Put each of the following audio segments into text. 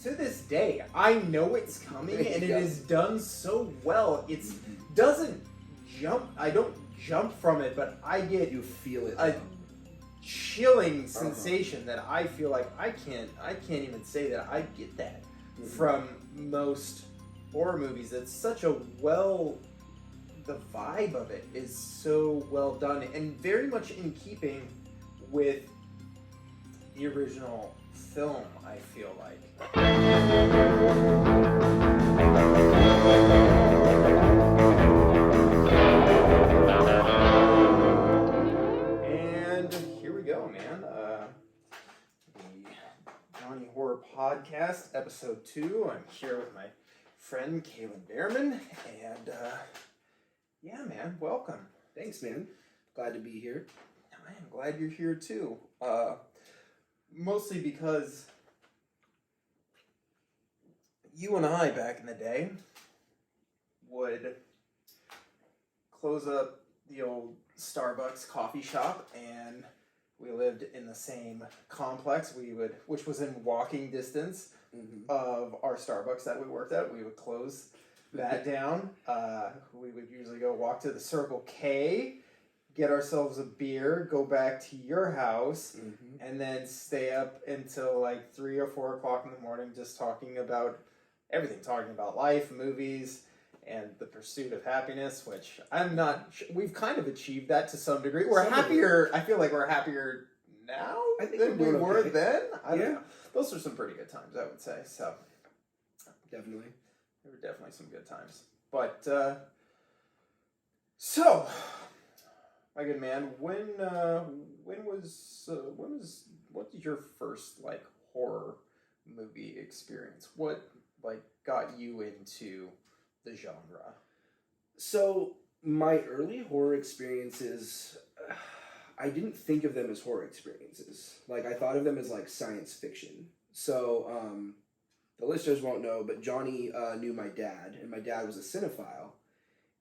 to this day, I know it's coming, and it is done so well. It doesn't jump. I don't jump from it, but I get you feel it. A chilling sensation that I feel like I can't even say that I get that from most horror movies. It's such a the vibe of it is so well done and very much in keeping with the original film, I feel like. And here we go, man. The Jony Horror Podcast, Episode 2. I'm here with my friend, Kalen Berreman, and yeah, man, welcome. Thanks, man. Glad to be here. I am glad you're here, too. Mostly because you and I, back in the day, would close up the old Starbucks coffee shop, and we lived in the same complex. Which was in walking distance of our Starbucks that we worked at. We would close that down. We would usually go walk to the Circle K, get ourselves a beer, go back to your house, and then stay up until like 3 or 4 o'clock in the morning just talking about everything, talking about life, movies, and the pursuit of happiness, which I'm not... We've kind of achieved that to some degree. We're happier... I feel like we're happier now than we were then. I don't know. Those are some pretty good times, I would say. So, definitely. There were definitely some good times. But, so... My good man, what did your first like horror movie experience? What like got you into the genre? So my early horror experiences, I didn't think of them as horror experiences. Like I thought of them as like science fiction. So the listeners won't know, but Johnny knew my dad, and my dad was a cinephile,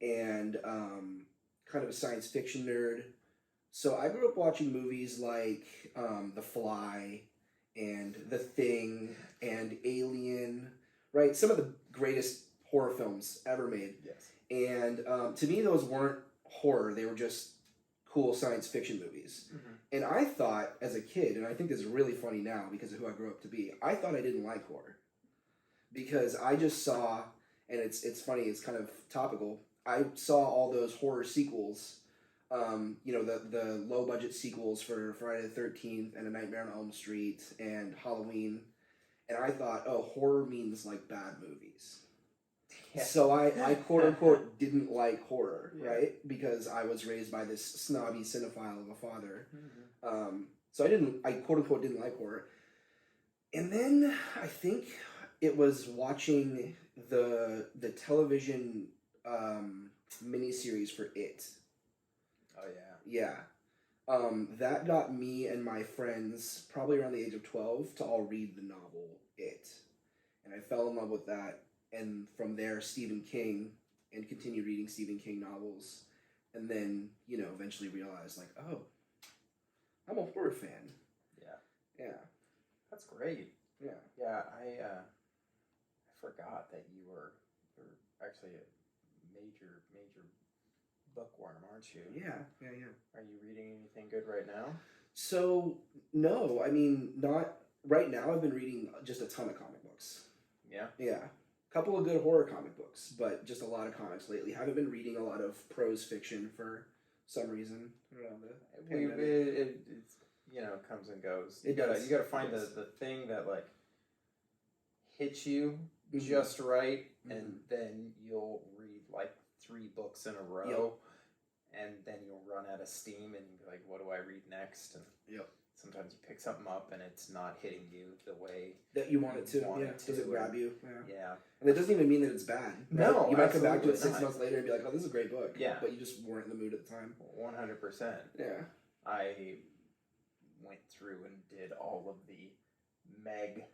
and kind of a science fiction nerd. So I grew up watching movies like The Fly and The Thing and Alien, right? Some of the greatest horror films ever made. Yes. And to me, those weren't horror. They were just cool science fiction movies. And I thought as a kid, and I think this is really funny now because of who I grew up to be, I thought I didn't like horror. Because I just saw, and it's funny, it's kind of topical, I saw all those horror sequels, the low-budget sequels for Friday the 13th and A Nightmare on Elm Street and Halloween, and I thought, oh, horror means, like, bad movies. Yeah. So I quote-unquote didn't like horror, right? Because I was raised by this snobby cinephile of a father. So I quote-unquote didn't like horror. And then I think it was watching the television... miniseries for It. Oh yeah. Yeah. That got me and my friends, probably around the age of 12, to all read the novel It. And I fell in love with that. And from there, Stephen King, and continued reading Stephen King novels. And then, eventually realized, like, oh, I'm a horror fan. Yeah. Yeah. That's great. Yeah. Yeah, I forgot that you're actually a major bookworm, aren't you? Yeah. Are you reading anything good right now? So, no, I mean, not right now. I've been reading just a ton of comic books. Yeah? Yeah. A couple of good horror comic books, but just a lot of comics lately. Haven't been reading a lot of prose fiction for some reason. I don't know, it comes and goes. You gotta find the thing that like hits you just right, and then you'll read like 3 books in a row, and then you'll run out of steam, and you'll be like, what do I read next? And sometimes you pick something up, and it's not hitting you the way that you want it to. Does it grab you? Yeah. And it doesn't even mean that it's bad. Right? No, you might come back to it 6 months later and be like, oh, this is a great book. Yeah. But you just weren't in the mood at the time. 100%. Yeah. I went through and did all of the Meg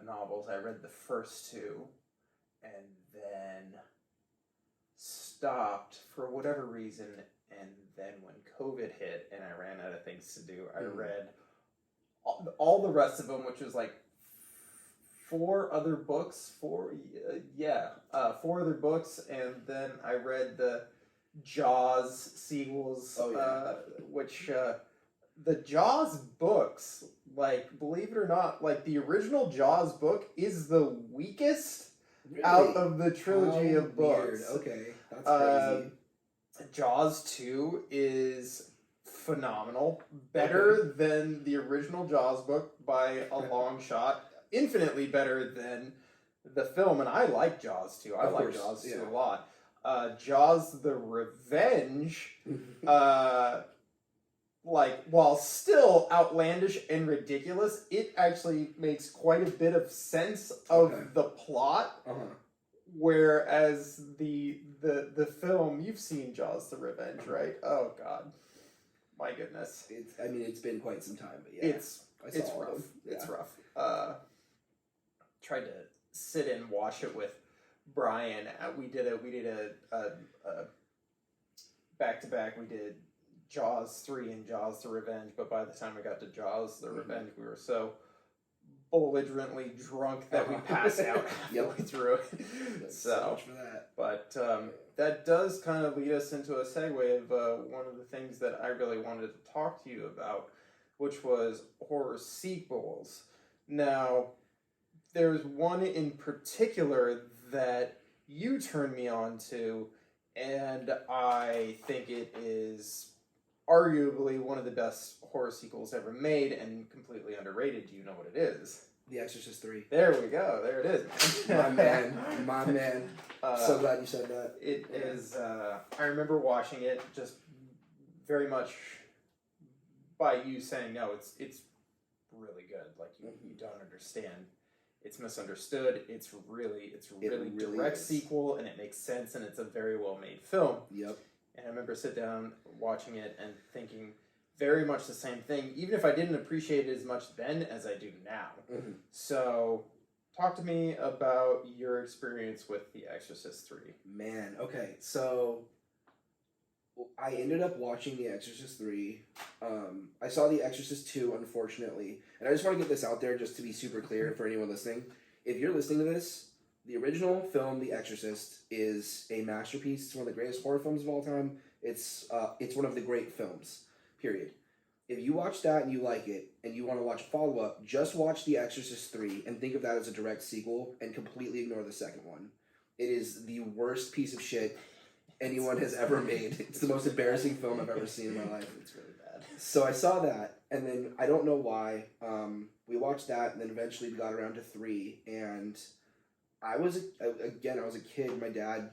novels. I read the first 2, and then stopped for whatever reason, and then when COVID hit and I ran out of things to do, I read all the rest of them, which was like 4 other books. 4 other books, and then I read the Jaws sequels, which the Jaws books, like, believe it or not, like, the original Jaws book is the weakest out of the trilogy of books. Weird. Okay, that's crazy. Jaws 2 is phenomenal. Better than the original Jaws book by a long shot. Infinitely better than the film, and I like Jaws 2. I like Jaws 2 a lot. Jaws the Revenge, like, while still outlandish and ridiculous, it actually makes quite a bit of sense of the plot. Whereas the film, you've seen Jaws the Revenge, right? Oh God, my goodness. It's been quite some time, but yeah, it's rough. Yeah. It's rough. Tried to sit and watch it with Brian. We did a back to back. We did Jaws 3 and Jaws the Revenge, but by the time we got to Jaws the Revenge, we were so belligerently drunk that we passed out halfway through it. So much for that. But that does kind of lead us into a segue of one of the things that I really wanted to talk to you about, which was horror sequels. Now, there's one in particular that you turned me on to, and I think it is arguably one of the best horror sequels ever made and completely underrated. Do you know what it is? The Exorcist 3. There we go. There it is. My man. So glad you said that. It is. I remember watching it just very much by you saying, no, it's really good. Like, you don't understand. It's misunderstood. It's really direct sequel, and it makes sense, and it's a very well made film. Yep. And I remember sitting down watching it and thinking very much the same thing, even if I didn't appreciate it as much then as I do now. So, talk to me about your experience with The Exorcist 3. Man, okay, so I ended up watching The Exorcist 3. I saw The Exorcist 2, unfortunately. And I just want to get this out there just to be super clear for anyone listening. If you're listening to this, the original film, The Exorcist, is a masterpiece. It's one of the greatest horror films of all time. It's one of the great films, period. If you watch that and you like it, and you want to watch a follow-up, just watch The Exorcist 3 and think of that as a direct sequel and completely ignore the second one. It is the worst piece of shit anyone has ever made. It's the most embarrassing film I've ever seen in my life. It's really bad. So I saw that, and then I don't know why. We watched that, and then eventually we got around to 3, and I was a kid. My dad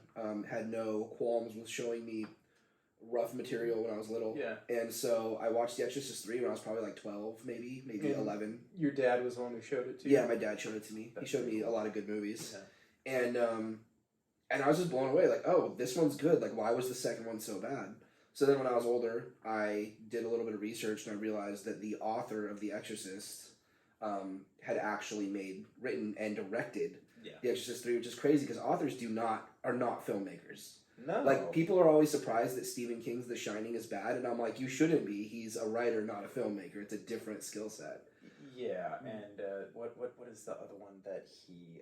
had no qualms with showing me rough material when I was little. Yeah. And so I watched The Exorcist 3 when I was probably like 12, maybe 11. Your dad was the one who showed it to you? Yeah, my dad showed it to me. He showed me a lot of good movies. Yeah. And I was just blown away. Like, oh, this one's good. Like, why was the second one so bad? So then when I was older, I did a little bit of research, and I realized that the author of The Exorcist had actually written and directed The Exorcist 3, which is crazy because authors are not filmmakers. No. Like, people are always surprised that Stephen King's The Shining is bad, and I'm like, you shouldn't be. He's a writer, not a filmmaker. It's a different skill set. Yeah, and what is the other one that he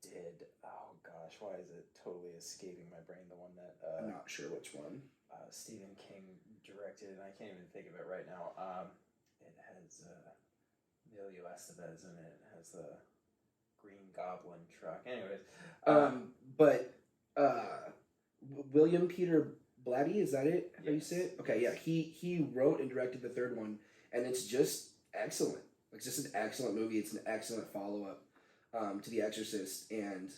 did? Oh gosh, why is it totally escaping my brain? The one that I'm not sure which one. Stephen King directed, and I can't even think of it right now. It has Emilio Estevez in it. It has the Green Goblin truck. Anyways, but William Peter Blatty, is that it? How you say it? Okay, yeah. He wrote and directed the third one, and it's just excellent. It's just an excellent movie. It's an excellent follow-up to The Exorcist, and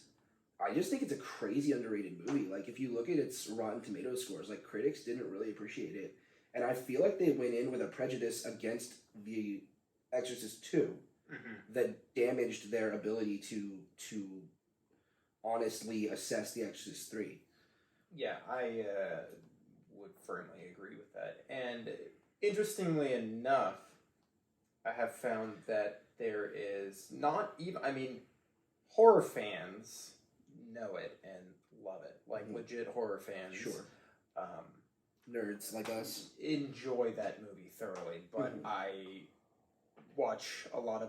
I just think it's a crazy underrated movie. Like, if you look at its Rotten Tomatoes scores, like, critics didn't really appreciate it, and I feel like they went in with a prejudice against The Exorcist 2 that damaged their ability to honestly assess The Exorcist 3. Yeah, I would firmly agree with that. And interestingly enough, I have found that there is not even, horror fans know it and love it. Like, legit horror fans. Sure. Nerds like us. Enjoy that movie thoroughly. But I watch a lot of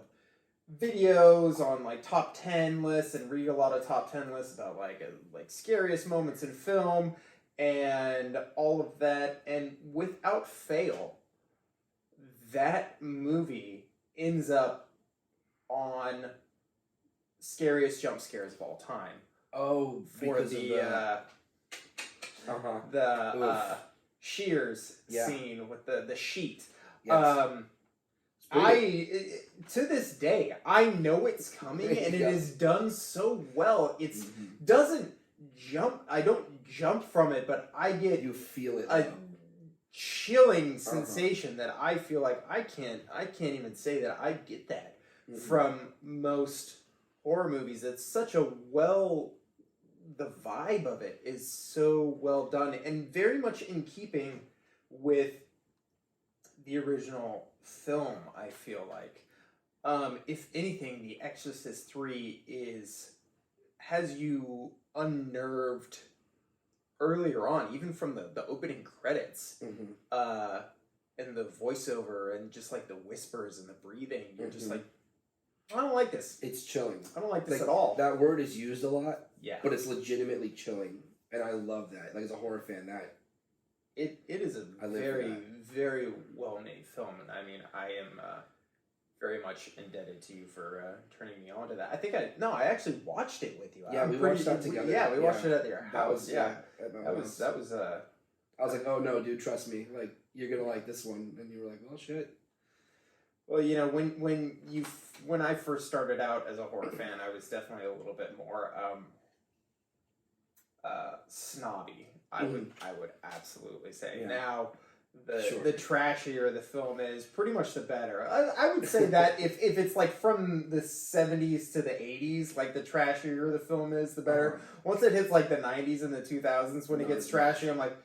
videos on like top 10 lists and read a lot of top 10 lists about like scariest moments in film and all of that, and without fail that movie ends up on scariest jump scares of all time. Oh, For the shears Yeah. scene with the sheet. Yes. To this day, I know it's coming, and it Yeah. is done so well. It's Mhm. doesn't jump. I don't jump from it, but I get You feel it. a chilling sensation that I feel like I can't even say that I get that from most horror movies. It's such a the vibe of it is so well done and very much in keeping with the original film, I feel like. If anything, The Exorcist 3 has you unnerved earlier on, even from the opening credits, and the voiceover and just like the whispers and the breathing. You're just like, I don't like this. It's chilling. I don't like this Like, at all. That word is used a lot, Yeah. but it's legitimately chilling, and I love that. Like, as a horror fan, It is a I live for very, that. very well-made film, and I mean, I am very much indebted to you for turning me on to that. I think I actually watched it with you. Yeah, we watched that together. Yeah, we watched it at your that house. was Yeah, at my that house. was I was like, oh no, dude, trust me. Like, you're gonna like this one, and you were like, well, shit. Well, you know, when I first started out as a horror fan, I was definitely a little bit more snobby. I would absolutely say. Yeah. Now Sure. the trashier the film is, pretty much the better. I would say that if it's like from the 70s to the 80s, like the trashier the film is, the better. Once it hits like the 90s and the 2000s, when it gets trashy, I'm like,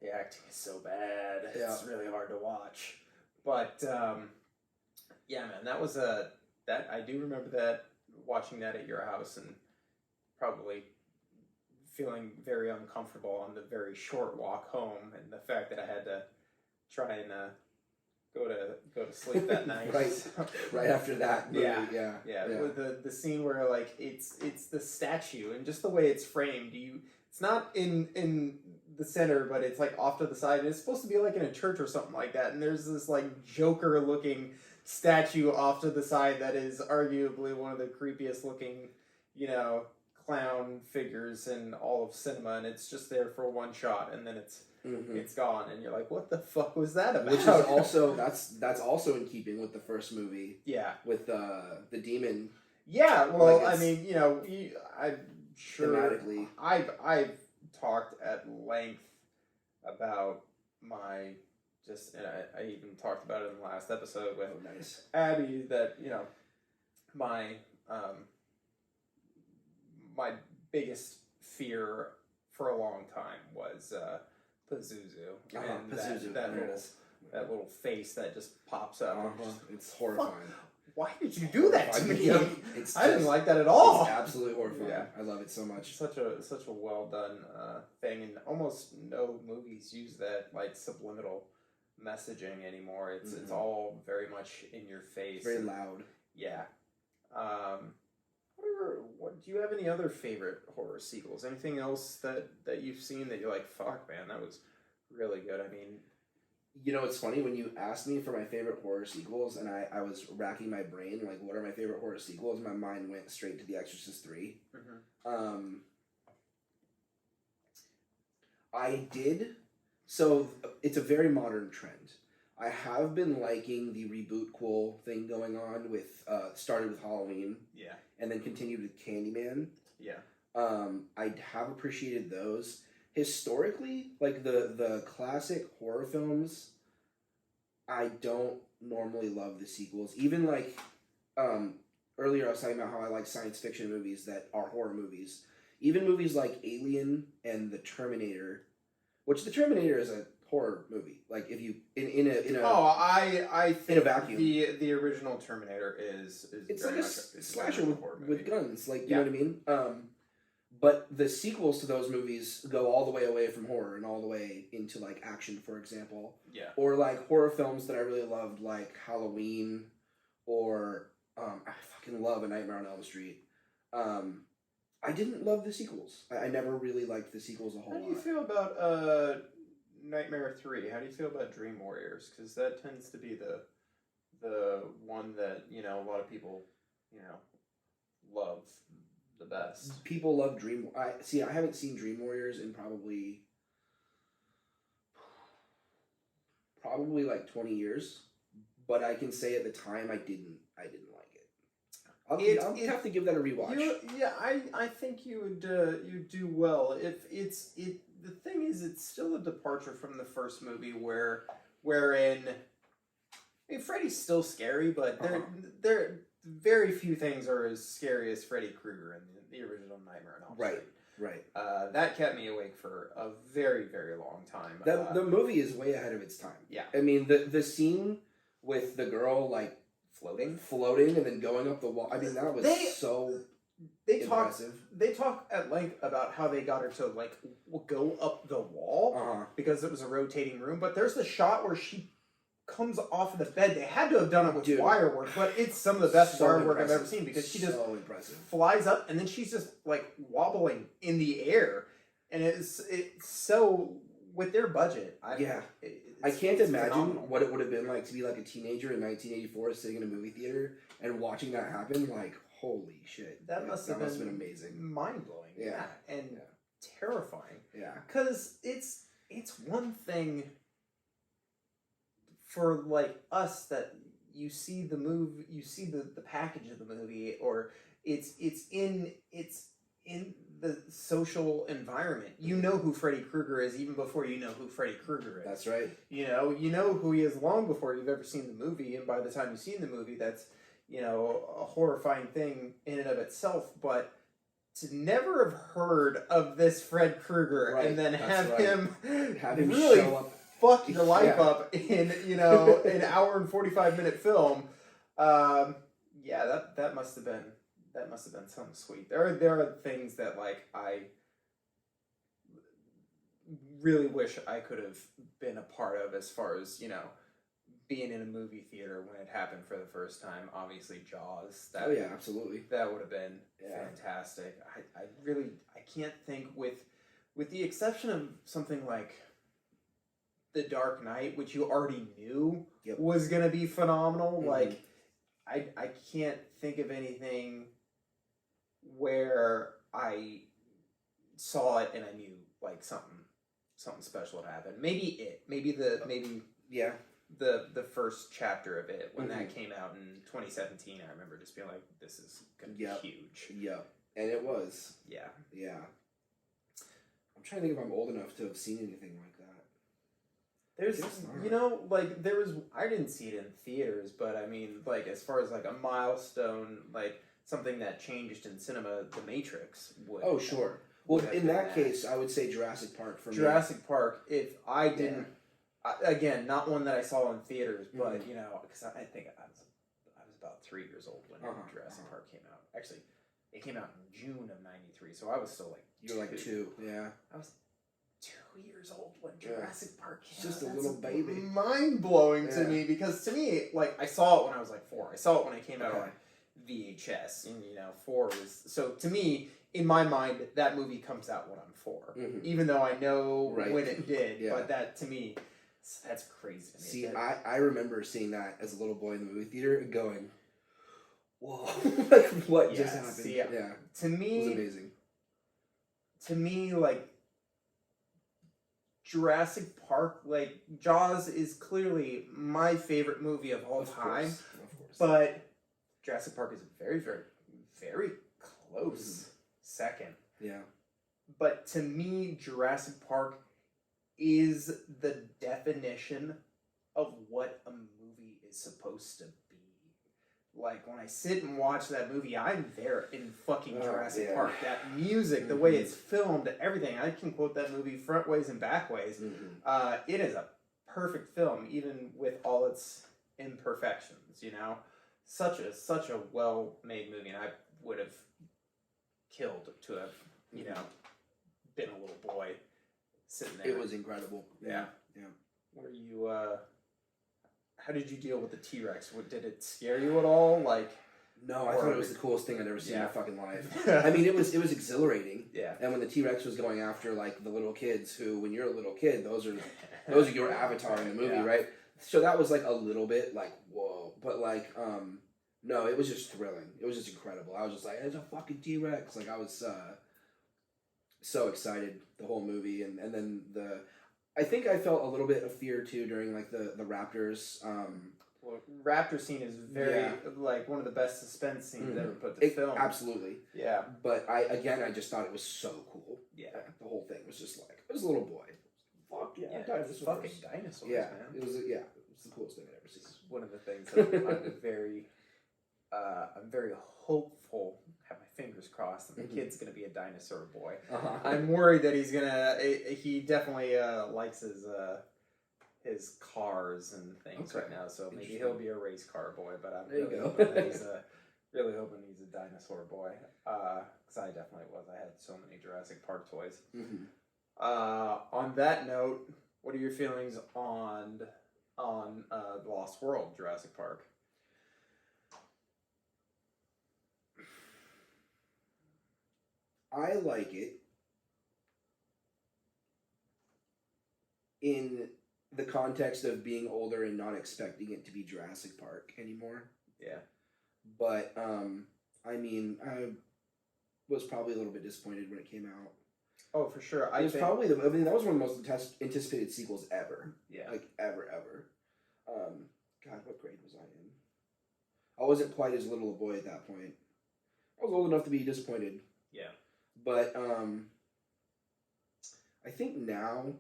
the acting is so bad. It's really hard to watch. But yeah, man, that was that I do remember that, watching that at your house and probably feeling very uncomfortable on the very short walk home, and the fact that I had to try and go to sleep that night. right after that movie, yeah. With the scene where like it's the statue and just the way it's framed. It's not in the center, but it's like off to the side, and it's supposed to be like in a church or something like that. And there's this like Joker looking statue off to the side that is arguably one of the creepiest looking, clown figures in all of cinema, and it's just there for one shot, and then it's gone, and you're like, what the fuck was that about? Which is also that's also in keeping with the first movie. Yeah. With the demon. Yeah. Well, like, I mean, I'm sure thematically. I've talked at length about my and I even talked about it in the last episode with Abby, that my my biggest fear for a long time was Pazuzu, and Pazuzu, that little face that just pops up. It's horrifying. Why did you do that to me? I didn't like that at all. It's absolutely horrifying. Yeah. I love it so much. Such a well done thing, and almost no movies use that like subliminal messaging anymore. It's all very much in your face. Very loud. Yeah. What do you have any other favorite horror sequels? Anything else that you've seen that you're like, fuck, man, that was really good? I mean, it's funny, when you asked me for my favorite horror sequels, and I was racking my brain, like, what are my favorite horror sequels? My mind went straight to The Exorcist 3. I did. So it's a very modern trend. I have been liking the reboot cool thing going on with, started with Halloween. Yeah. And then continued with Candyman. Yeah. I have appreciated those. Historically, like the classic horror films, I don't normally love the sequels. Even like, earlier I was talking about how I like science fiction movies that are horror movies. Even movies like Alien and The Terminator, which The Terminator is a horror movie. Like, if you in I think in a vacuum, the original Terminator is it's very like a much slasher with guns, like, you Yeah. know what I mean. But the sequels to those movies go all the way away from horror and all the way into like action, for example. Yeah. Or like horror films that I really loved, like Halloween, or I fucking love A Nightmare on Elm Street. I didn't love the sequels. I never really liked the sequels a whole lot. How do you feel about Nightmare 3? How do you feel about Dream Warriors? Because that tends to be the one that, you know, a lot of people, you know, love the best. People love I haven't seen Dream Warriors in probably like 20 years, but I can say at the time I didn't like it. I'll have to give that a rewatch. I think you would do well. The thing is, it's still a departure from the first movie wherein I mean, Freddy's still scary, but there very few things are as scary as Freddy Krueger in the original Nightmare on Elm Street. Right. That kept me awake for a very, very long time. The movie is way ahead of its time. Yeah. I mean, the scene with the girl, like, floating and then going up the wall. I mean, that was impressive. They talk at length about how they got her to, like, go up the wall because it was a rotating room, but there's the shot where she comes off of the bed. They had to have done it with wire work, but it's some of the best wire work I've ever seen because she just flies up and then she's just like wobbling in the air, and it's so with their budget. I can't imagine phenomenal. What it would have been like to be like a teenager in 1984 sitting in a movie theater and watching that happen. Like, holy shit, that must have been amazing, mind blowing, and terrifying, because it's one thing for like us that you see the movie, you see the package of the movie, or it's in the social environment. You know who Freddy Krueger is even before you know who Freddy Krueger is. That's right. You know who he is long before you've ever seen the movie, and by the time you've seen the movie, that's, you know, a horrifying thing in and of itself. But to never have heard of this Fred Krueger and then have him really show up, fuck your life up in, you know, an hour and 45-minute film. That must have been something sweet. There are things that like I really wish I could have been a part of, as far as, you know, being in a movie theater when it happened for the first time. Obviously Jaws. Absolutely. That would have been fantastic. I can't think, with the exception of something like The Dark Knight, which you already knew was going to be phenomenal. Mm-hmm. Like, I can't think of anything where I saw it and I knew like something special had happened. Maybe the first chapter of it when that came out in 2017. I remember just being like, this is gonna be huge. And it was. Yeah. I'm trying to think if I'm old enough to have seen anything like that. There's, you know, like I didn't see it in theaters, but I mean, like, as far as like a milestone, like something that changed in cinema, The Matrix would. Oh, sure. Well, in that case, I would say Jurassic Park for me. Jurassic Park, if I didn't, again, not one that I saw in theaters, but, you know, because I think I was about 3 years old when Jurassic Park came out. Actually, it came out in June of '93, so I was still like You were like 2, I was 2 years old when Jurassic Park came out. Just a little baby. Mind-blowing to me, because to me, like, I saw it when I was like 4. I saw it when it came out on VHS, and, you know, 4 was... So, to me, in my mind, that movie comes out when I'm 4. Mm-hmm. Even though I know when it did, but that, to me, that's crazy to me. See, I remember seeing that as a little boy in the movie theater and going, whoa, like, what just happened? See, to me... It was amazing. To me, like, Jurassic Park, like, Jaws is clearly my favorite movie of all time. Of course. But Jurassic Park is a very, very, very close second. Yeah. But to me, Jurassic Park is the definition of what a movie is supposed to be. Like, when I sit and watch that movie, I'm there in fucking Jurassic Park. That music, the way it's filmed, everything. I can quote that movie front ways and back ways. It is a perfect film, even with all its imperfections, you know? Such a well-made movie, and I would have killed to have, you know, been a little boy sitting there. It was incredible. Yeah. Were you, how did you deal with the T-Rex? Did it scare you at all? Like, No, I thought it was the coolest thing I'd ever seen in my fucking life. Yeah. I mean, it was exhilarating. Yeah. And when the T-Rex was going after like the little kids, who when you're a little kid, those are your avatar in the movie, right? So that was like a little bit like whoa, but like no, it was just thrilling. It was just incredible. I was just like, it's a fucking T-Rex. Like I was so excited the whole movie, and then I think I felt a little bit of fear too during like the Raptors. Well, Raptor scene is very like one of the best suspense scenes ever put to film. Absolutely. Yeah. But I just thought it was so cool. Yeah. The whole thing was just like I was a little boy. Fuck yeah, dinosaurs. Fucking dinosaurs, yeah, man. It was the coolest thing I'd ever seen. It's one of the things that I'm very hopeful. Have my fingers crossed that the kid's gonna be a dinosaur boy. I'm worried that he's gonna. He definitely likes his cars and things right now, so maybe he'll be a race car boy. But I'm really hoping that really hoping he's a dinosaur boy. Because I definitely was. I had so many Jurassic Park toys. On that note, what are your feelings on Lost World, Jurassic Park? I like it in the context of being older and not expecting it to be Jurassic Park anymore. Yeah. But, I mean, I was probably a little bit disappointed when it came out. Oh, for sure. It was probably that was one of the most anticipated sequels ever. Yeah. Like, ever. God, what grade was I in? I wasn't quite as little a boy at that point. I was old enough to be disappointed. Yeah. But, I think now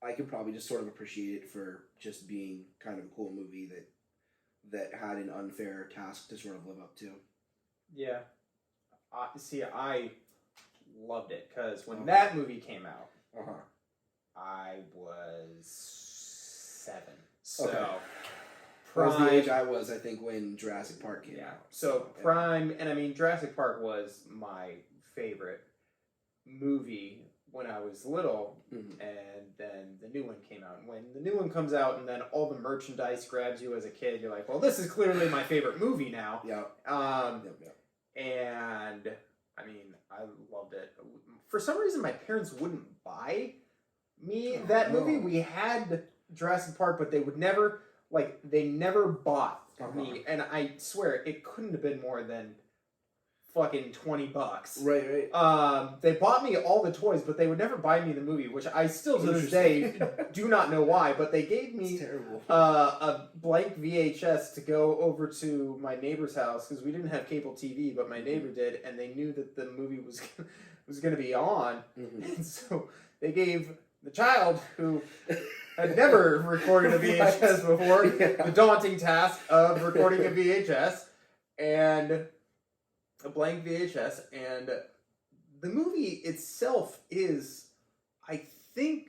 I could probably just sort of appreciate it for just being kind of a cool movie that had an unfair task to sort of live up to. Yeah. I loved it because when that movie came out, I was 7. So Prime, that was the age I was, I think, when Jurassic Park came out. So Prime, and I mean, Jurassic Park was my favorite movie when I was little, and then the new one came out. And when the new one comes out, and then all the merchandise grabs you as a kid, you're like, well, this is clearly my favorite movie now. And I mean, I loved it. For some reason, my parents wouldn't buy me that movie. We had Jurassic Park, but they would never, they never bought me. And I swear, it couldn't have been more than fucking $20. Right. They bought me all the toys, but they would never buy me the movie, which I still to this day do not know why. But they gave me a blank VHS to go over to my neighbor's house because we didn't have cable TV, but my neighbor did, and they knew that the movie was going to be on, and so they gave the child who had never recorded a VHS before the daunting task of recording a VHS and a blank VHS, and the movie itself is, I think,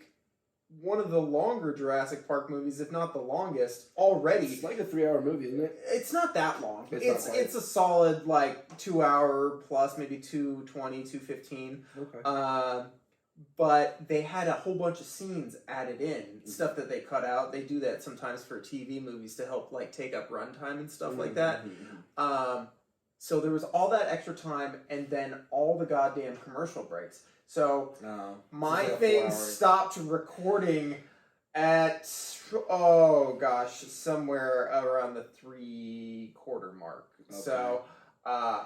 one of the longer Jurassic Park movies, if not the longest, already. It's like a 3-hour movie, isn't it? It's not that long. It's a solid, 2-hour plus, maybe 2:20, 2:15. Okay. But they had a whole bunch of scenes added in, stuff that they cut out. They do that sometimes for TV movies to help, take up runtime and stuff like that. So there was all that extra time, and then all the goddamn commercial breaks. So my thing stopped recording at, somewhere around the 3/4 mark. Okay.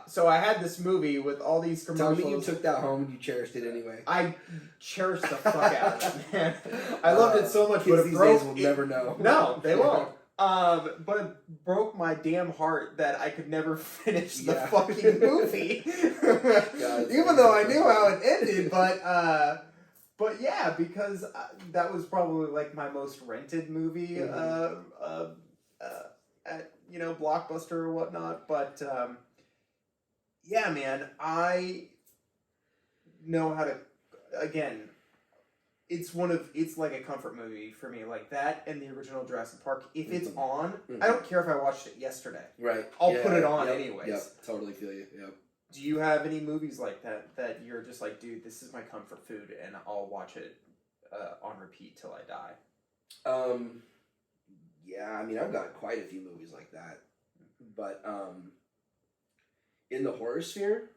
So I had this movie with all these commercials. Tell me you took that home and you cherished it anyway. I cherished the fuck out of it, man. I loved it so much, but it broke. Days will never know. No, they won't. But it broke my damn heart that I could never finish the fucking movie. Even though I knew how it ended, but yeah, because that was probably my most rented movie at Blockbuster or whatnot. But yeah, man, I know how to, again, it's like a comfort movie for me, like that and the original Jurassic Park. If it's on, I don't care if I watched it yesterday. Right. I'll put it on anyways. Yep, totally feel you. Yep. Do you have any movies like that you're just like, dude, this is my comfort food and I'll watch it on repeat till I die? Yeah, I mean, I've got quite a few movies like that. But in the horror sphere,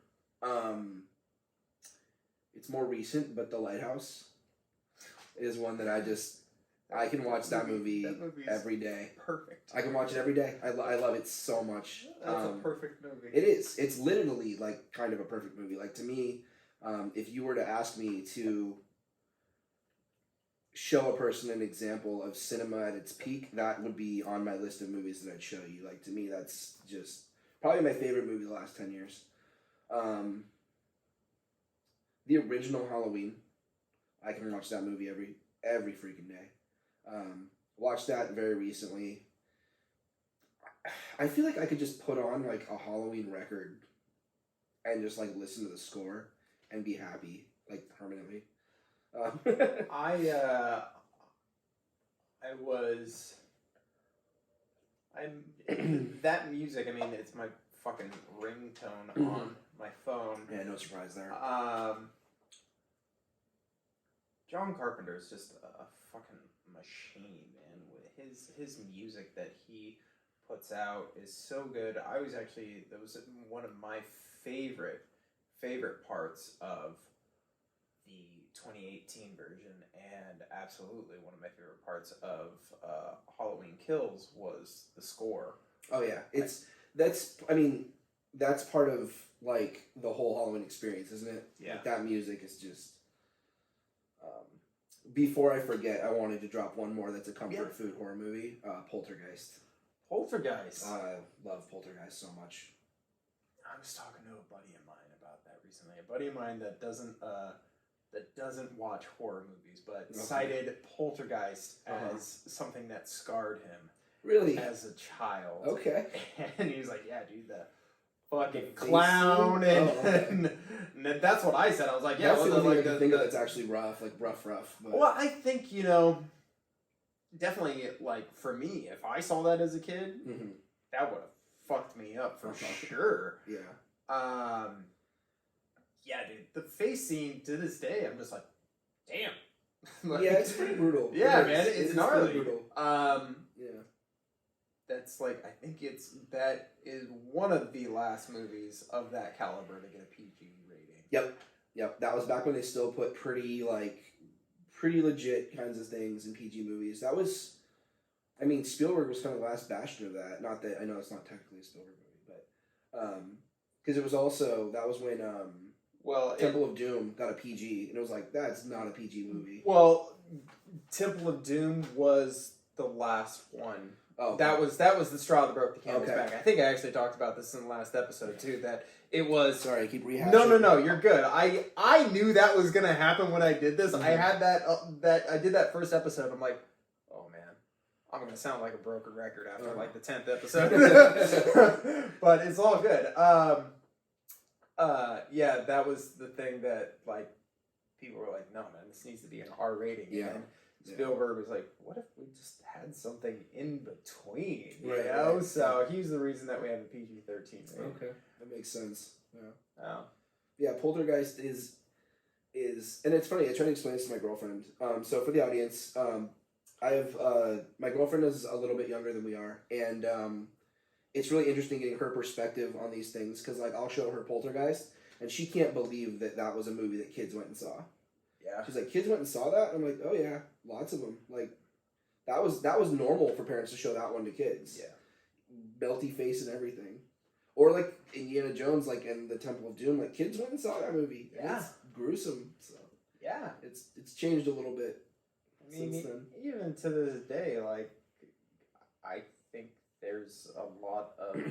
it's more recent, but The Lighthouse is one that I can watch that movie every day. Perfect. I can watch it every day. I love it so much. That's a perfect movie. It is. It's literally like kind of a perfect movie. Like to me, if you were to ask me to show a person an example of cinema at its peak, that would be on my list of movies that I'd show you. Like to me, that's just probably my favorite movie the last 10 years. The original Halloween, I can watch that movie every freaking day. Watched that very recently. I feel like I could just put on like a Halloween record and just like listen to the score and be happy like permanently. That music, I mean, it's my fucking ringtone on my phone. Yeah, no surprise there. John Carpenter's just a fucking machine, man. His music that he puts out is so good. That was one of my favorite parts of the 2018 version, and absolutely one of my favorite parts of Halloween Kills was the score. Oh yeah, that's part of like the whole Halloween experience, isn't it? Yeah. Like, that music is just. Before I forget, I wanted to drop one more that's a comfort food horror movie, Poltergeist. Poltergeist. I love Poltergeist so much. I was talking to a buddy of mine about that recently. A buddy of mine that doesn't watch horror movies, but cited Poltergeist as something that scarred him. Really? As a child. Okay. And he was like, yeah, dude, the fucking clown and that's what I said. I was like, yeah, that's the only thing I think of that's actually rough, like rough. But... Well, I think, definitely, like, for me, if I saw that as a kid, that would have fucked me up for sure. Yeah. Yeah, dude, the face scene to this day, I'm just like, damn. Like, yeah, it's pretty brutal. Yeah, man, it's gnarly. Brutal. Yeah. That's like, I think that is one of the last movies of that caliber to get a PG rating. Yep. That was back when they still put pretty legit kinds of things in PG movies. That was, I mean, Spielberg was kind of the last bastion of that. Not that, I know it's not technically a Spielberg movie, but, because it was also, that was when, Temple of Doom got a PG, and it was like, that's not a PG movie. Well, Temple of Doom was the last one. Oh, okay. That was the straw that broke the camel's back. I think I actually talked about this in the last episode too. That it was. Sorry, I keep rehashing. No, you're good. I knew that was gonna happen when I did this. I had that I did that first episode. I'm like, oh man, I'm gonna sound like a broken record after like the 10th episode. But it's all good. Yeah, that was the thing that like people were like, no man, this needs to be an R rating. Yeah. And Spielberg was like, what if we just had something in between? You right, know? Right. So he's the reason that we have a PG-13 rating. Okay, that makes sense. Yeah. Oh. Yeah, Poltergeist is, and it's funny. I try to explain this to my girlfriend. So for the audience, I have my girlfriend is a little bit younger than we are, and it's really interesting getting her perspective on these things because like I'll show her Poltergeist, and she can't believe that was a movie that kids went and saw. Yeah. She's like, kids went and saw that? I'm like, oh yeah, lots of them. Like, that was normal for parents to show that one to kids. Yeah. Belty face and everything. Or like Indiana Jones, like in the Temple of Doom, like kids went and saw that movie. Yeah. It's gruesome. So yeah. It's changed a little bit since then. Even to this day, like I think there's a lot of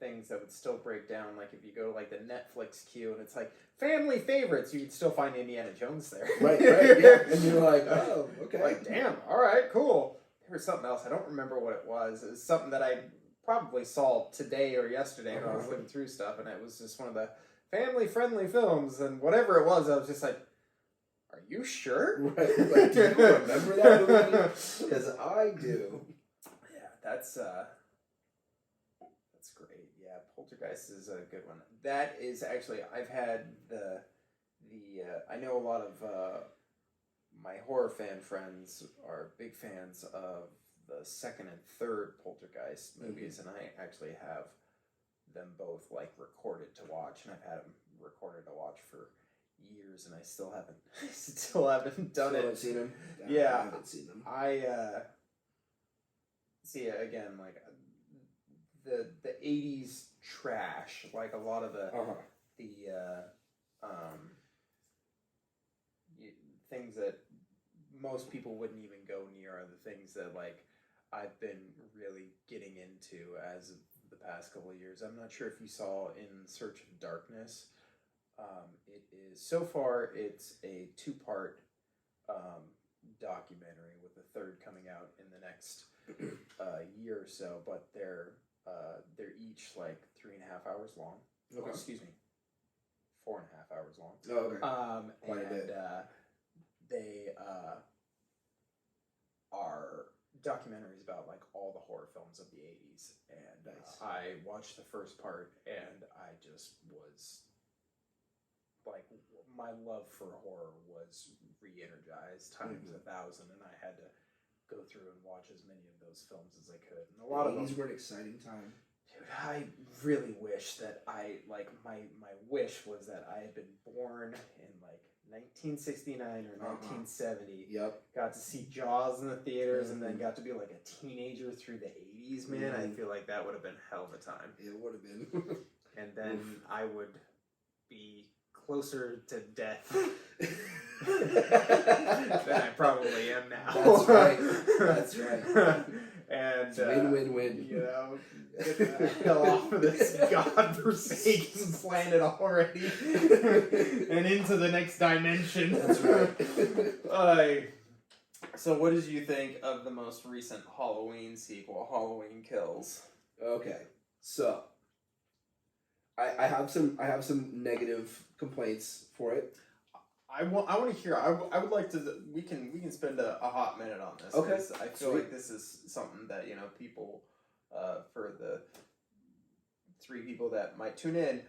things that would still break down. Like if you go to like the Netflix queue and it's like family favorites, you'd still find Indiana Jones there. Right, yeah. And you're like, oh, okay. Like, damn, all right, cool. There was something else. I don't remember what it was. It was something that I probably saw today or yesterday when I was looking through stuff, and it was just one of the family-friendly films, and whatever it was, I was just like, are you sure? Right. Like, do you remember that movie? Because I do. Yeah, that's great. Yeah, Poltergeist is a good one. That is actually, I've had I know a lot of my horror fan friends are big fans of the second and third Poltergeist movies, and I actually have them both like recorded to watch, and I've had them recorded to watch for years, and I still haven't done it. Haven't seen them. Yeah, I haven't seen them. I see again, like the 80s trash, like a lot of the things that most people wouldn't even go near are the things that like I've been really getting into as of the past couple of years. I'm not sure if you saw In Search of Darkness. It is, so far it's a 2-part documentary with the third coming out in the next year or so, but they're each like 3.5 hours long. Okay. Oh, excuse me, 4.5 hours long. Oh, okay. Quite a bit. They are documentaries about like all the horror films of the 80s, and Nice. I watched the first part, and I just was like, my love for horror was re-energized times 1,000, and I had to go through and watch as many of those films as I could. And a lot of these were an exciting time. Dude, I really wish that my wish was that I had been born in like 1969 or 1970. Yep. Got to see Jaws in the theaters, and then got to be like a teenager through the 80s, man. I feel like that would have been hell of a time. It would have been. And then I would be closer to death than I probably am now. That's right. That's right. And win-win-win. You know, get the hell off of this godforsaken planet already, and into the next dimension. That's right. So, what did you think of the most recent Halloween sequel, Halloween Kills? Okay, so I have some negative complaints for it. I want to hear. I would like to. We can spend a hot minute on this. Okay. I feel like this is something that people, for the 3 people that might tune in,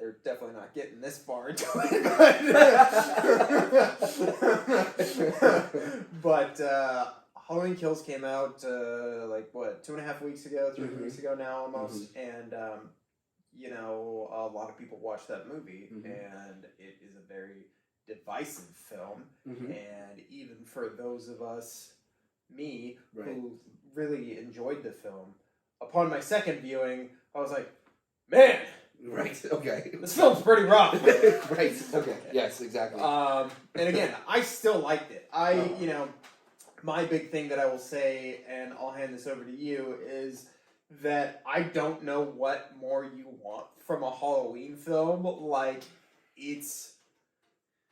they're definitely not getting this far into it. But Halloween Kills came out 2.5 weeks ago, 3 weeks ago now almost, and a lot of people watched that movie, and it is a very divisive film, and even for those of us, me, who really enjoyed the film, upon my second viewing, I was like, man, okay, this film's pretty rough. Okay, yes, exactly. And again, I still liked it. My big thing that I will say, and I'll hand this over to you, is that I don't know what more you want from a Halloween film. Like, it's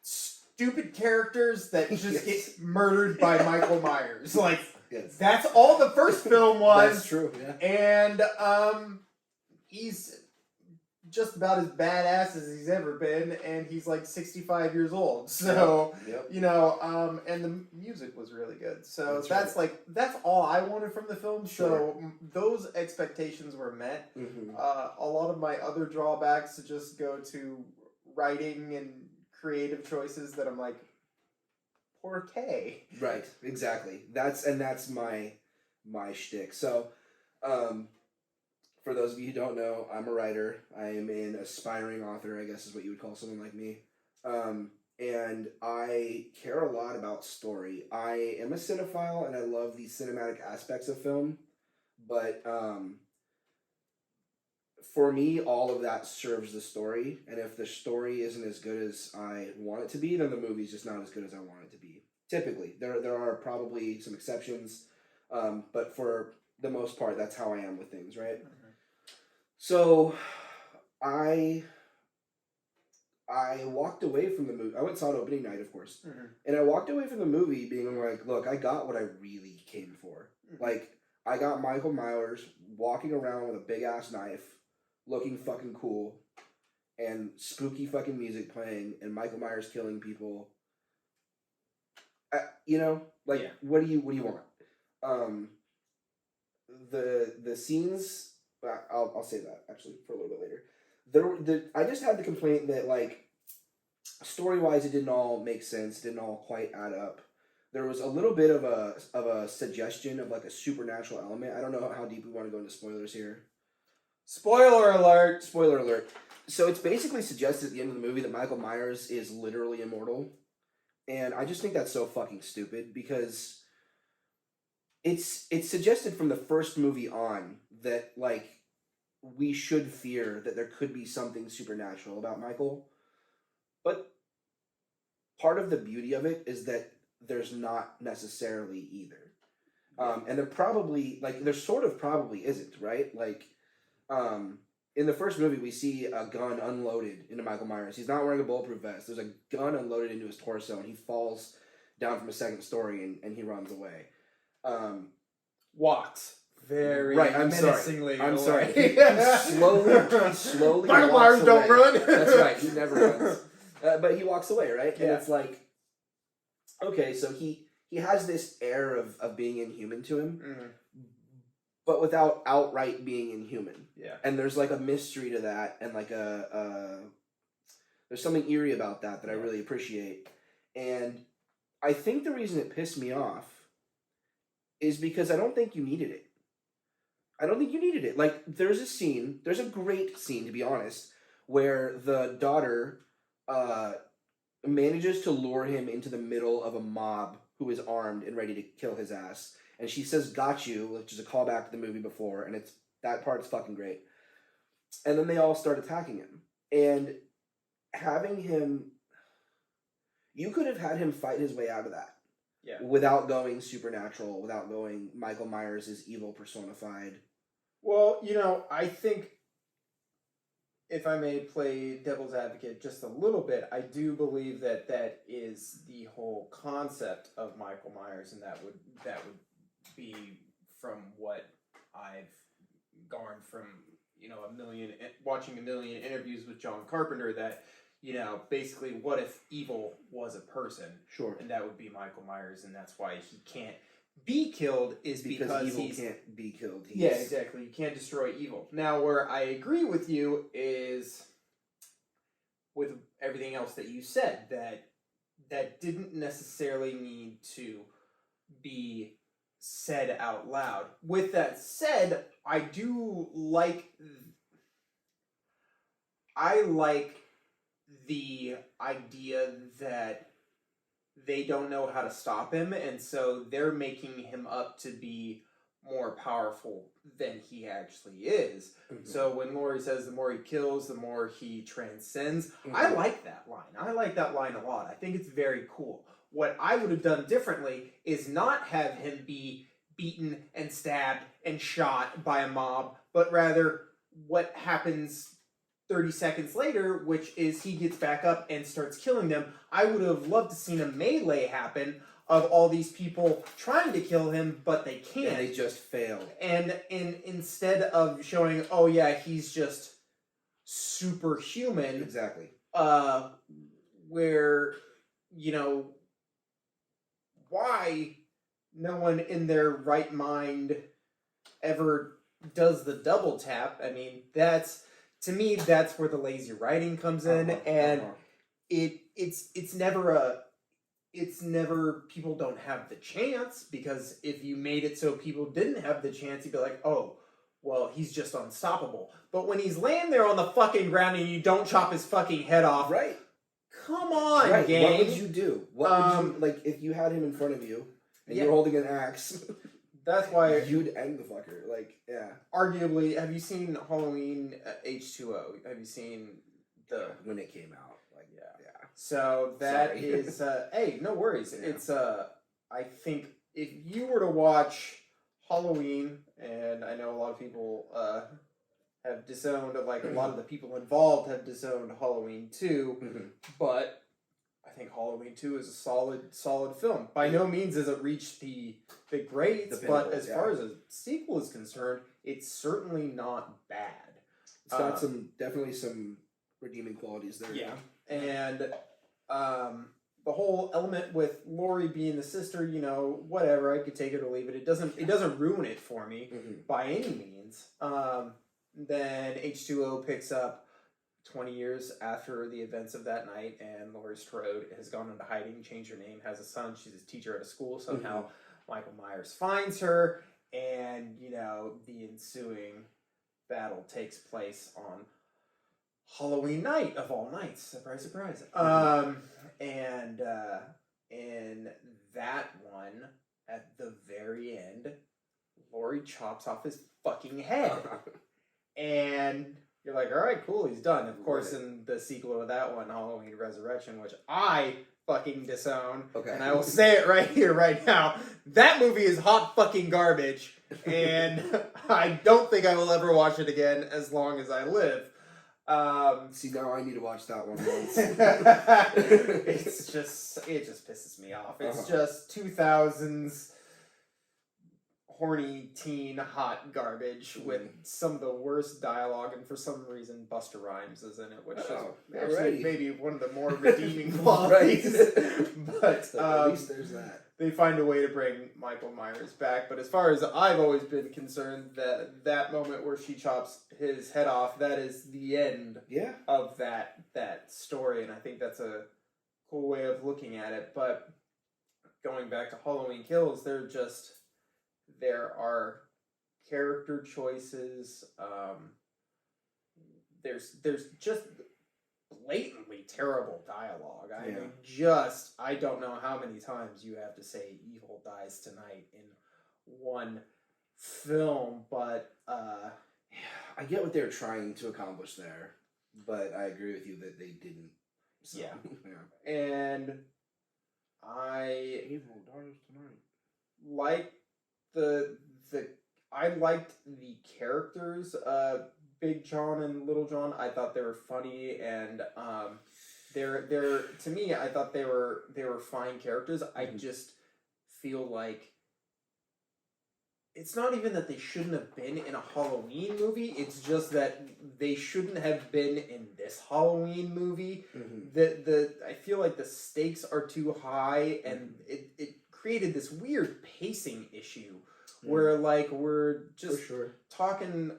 stupid characters that just get murdered by Michael Myers. Like, that's all the first film was. That's true, yeah. And he's just about as badass as he's ever been, and he's like 65 years old. So, and the music was really good. So that's all I wanted from the film. Sure. So those expectations were met. A lot of my other drawbacks just go to writing and creative choices that I'm like, poor K. Right, exactly. That's my shtick. So, for those of you who don't know, I'm a writer. I am an aspiring author, I guess is what you would call someone like me. And I care a lot about story. I am a cinephile, and I love the cinematic aspects of film. But for me, all of that serves the story. And if the story isn't as good as I want it to be, then the movie's just not as good as I want it to be. Typically. There are probably some exceptions. But for the most part, that's how I am with things, right? So, I walked away from the movie. I went and saw it opening night, of course. And I walked away from the movie being like, look, I got what I really came for. Like, I got Michael Myers walking around with a big-ass knife, looking fucking cool, and spooky fucking music playing, and Michael Myers killing people. What do you want? The scenes... I'll say that actually for a little bit later. I just had the complaint that, like, story wise it didn't all make sense, didn't all quite add up. there was a little bit of a suggestion of like a supernatural element. I don't know how deep we want to go into spoilers here. Spoiler alert! Spoiler alert. So it's basically suggested at the end of the movie that Michael Myers is literally immortal. And I just think that's so fucking stupid because it's suggested from the first movie on that, like, we should fear that there could be something supernatural about Michael. But part of the beauty of it is that there's not necessarily either. And there probably, like, there sort of probably isn't, right? Like, in the first movie, we see a gun unloaded into Michael Myers. He's not wearing a bulletproof vest. There's a gun unloaded into his torso, and he falls down from a second story, and he runs away. Walks very right, I'm menacingly sorry. I'm away. sorry. He slowly Michael walks Myers don't away. run. That's right. He never runs. But he walks away, right? And Yeah. it's like, okay, so he has this air of being inhuman to him, but without outright being inhuman. Yeah. And there's like a mystery to that, and like there's something eerie about that I really appreciate. And I think the reason it pissed me off is because I don't think you needed it. Like, there's a great scene, to be honest, where the daughter manages to lure him into the middle of a mob who is armed and ready to kill his ass. And she says, "Got you," which is a callback to the movie before, and that part's fucking great. And then they all start attacking him. And having him... You could have had him fight his way out of that. Yeah. Without going supernatural, without going Michael Myers is evil personified. Well, I think, if I may play devil's advocate just a little bit, I do believe that is the whole concept of Michael Myers, and that would be from what I've garnered from watching a million interviews with John Carpenter, that basically, what if evil was a person? Sure. And that would be Michael Myers, and that's why he can't be killed, is because evil he's... can't be killed. Yeah, exactly. You can't destroy evil. Now, where I agree with you is with everything else that you said, that didn't necessarily need to be said out loud. With that said, I like the idea that they don't know how to stop him, and so they're making him up to be more powerful than he actually is. Mm-hmm. So when Laurie says the more he kills, the more he transcends, I like that line. I like that line a lot. I think it's very cool. What I would have done differently is not have him be beaten and stabbed and shot by a mob, but rather what happens 30 seconds later, which is he gets back up and starts killing them. I would have loved to seen a melee happen of all these people trying to kill him, but they can't. And they just fail. And instead of showing, oh yeah, he's just superhuman. Exactly. Where, why no one in their right mind ever does the double tap. I mean, to me, that's where the lazy writing comes in, and it's never people don't have the chance, because if you made it so people didn't have the chance, you'd be like, oh, well, he's just unstoppable. But when he's laying there on the fucking ground and you don't chop his fucking head off, right? Come on, right. gang. What would you do? What would you, like, if you had him in front of you and you're holding an axe? That's why you'd end the fucker. Like, yeah. Arguably, have you seen Halloween H2O? Have you seen when it came out? Like, yeah. So that is hey, no worries. Yeah. It's I think if you were to watch Halloween, and I know a lot of people have disowned, like a lot of the people involved have disowned Halloween 2, but I think Halloween 2 is a solid film. By no means has it reached the greats, but as far as a sequel is concerned, it's certainly not bad. It's got definitely some redeeming qualities there. Yeah, and the whole element with Laurie being the sister, whatever, I could take it or leave it. It doesn't ruin it for me by any means. Then H2O picks up 20 years after the events of that night, and Laurie Strode has gone into hiding, changed her name, has a son. She's a teacher at a school. Somehow Michael Myers finds her, and, you know, the ensuing battle takes place on Halloween night of all nights. Surprise, surprise. And in that one, at the very end, Laurie chops off his fucking head. And you're like, all right, cool, he's done. Of course, in the sequel to that one, Halloween Resurrection, which I fucking disown, and I will say it right here, right now, that movie is hot fucking garbage, and I don't think I will ever watch it again as long as I live. See, now I need to watch that one once. it just pisses me off. It's just 2000s horny teen hot garbage with some of the worst dialogue, and for some reason Busta Rhymes is in it, which is actually maybe one of the more redeeming qualities. But at least there's that. They find a way to bring Michael Myers back. But as far as I've always been concerned, that moment where she chops his head off, that is the end of that story, and I think that's a cool way of looking at it. But going back to Halloween Kills, there are character choices. There's just blatantly terrible dialogue. I mean, I don't know how many times you have to say "evil dies tonight" in one film, but I get what they're trying to accomplish there, but I agree with you that they didn't. So, and I evil dies tonight. Like I liked the characters, Big John and Little John. I thought they were funny, and they're to me, I thought they were fine characters. I just feel like it's not even that they shouldn't have been in a Halloween movie. It's just that they shouldn't have been in this Halloween movie. I feel like the stakes are too high, and it created this weird pacing issue where, like, we're just talking,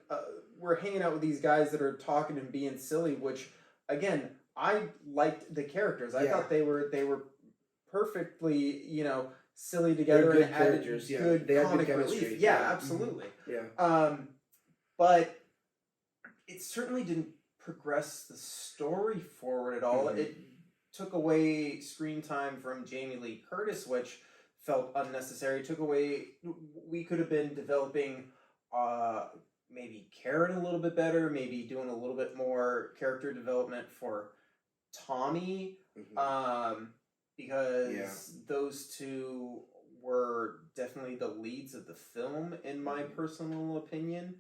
we're hanging out with these guys that are talking and being silly, which, again, I liked the characters. I thought they were perfectly, you know, silly together and added good comic relief. Yeah, absolutely. But it certainly didn't progress the story forward at all. It took away screen time from Jamie Lee Curtis, which felt unnecessary. Took away. We could have been developing maybe Karen a little bit better. Maybe doing a little bit more character development for Tommy. Because those two were definitely the leads of the film, in my personal opinion.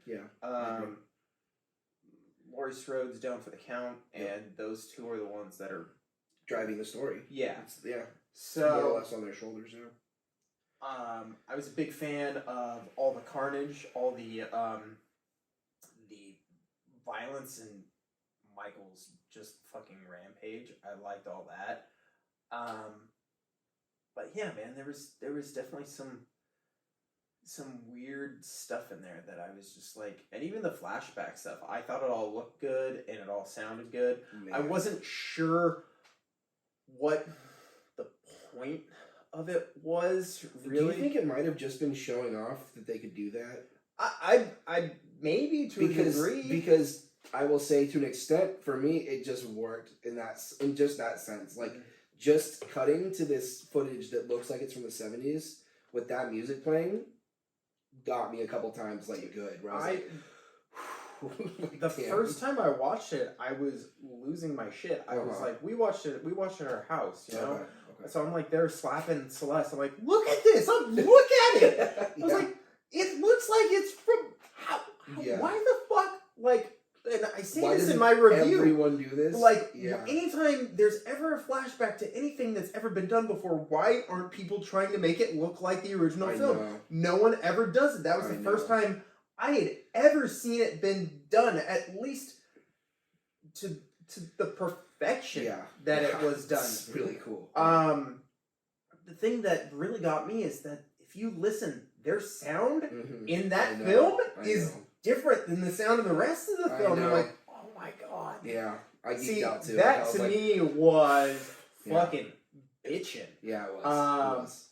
Laurie Strode's down for the count, and those two are the ones that are driving the story. So more or less on their shoulders. I was a big fan of all the carnage, all the violence in Michael's just fucking rampage. I liked all that. But yeah, man, there was definitely some weird stuff in there that I was just like, and even the flashback stuff, I thought it all looked good and it all sounded good. I wasn't sure what the point of it was, really. Do you think it might have just been showing off that they could do that? I maybe to a degree. Because I will say, to an extent, for me, it just worked in just that sense. Like, just cutting to this footage that looks like it's from the 70s with that music playing got me a couple times, like, good. Where I was like, the first time I watched it, I was losing my shit. I was like, we watched it at our house, you know? So I'm like, they're slapping Celeste. I'm like, look at this! Look at it! I was like, it looks like it's from... Why the fuck? Like, and I say this in my review. Everyone do this? Like, anytime there's ever a flashback to anything that's ever been done before, why aren't people trying to make it look like the original film? No one ever does it. That was the first time I had ever seen it been done, at least to the perfection that it was done. It's really cool. The thing that really got me is that if you listen, their sound in that film is different than the sound of the rest of the film. I'm like, oh my god. I geeked out too. That I was to like, me was fucking bitchin'. Yeah, it was.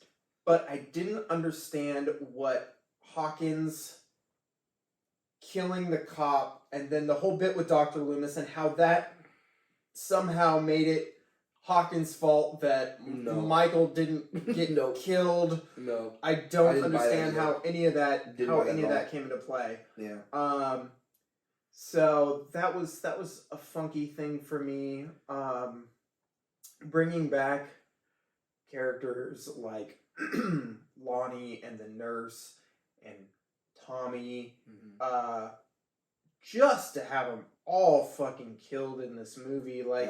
But I didn't understand what Hawkins killing the cop and then the whole bit with Dr. Loomis and how that somehow made it Hawkins' fault that Michael didn't get killed. No. I don't understand how any of that came into play. Yeah. So that was a funky thing for me. Bringing back characters like Lonnie and the nurse and Tommy, just to have them all fucking killed in this movie, like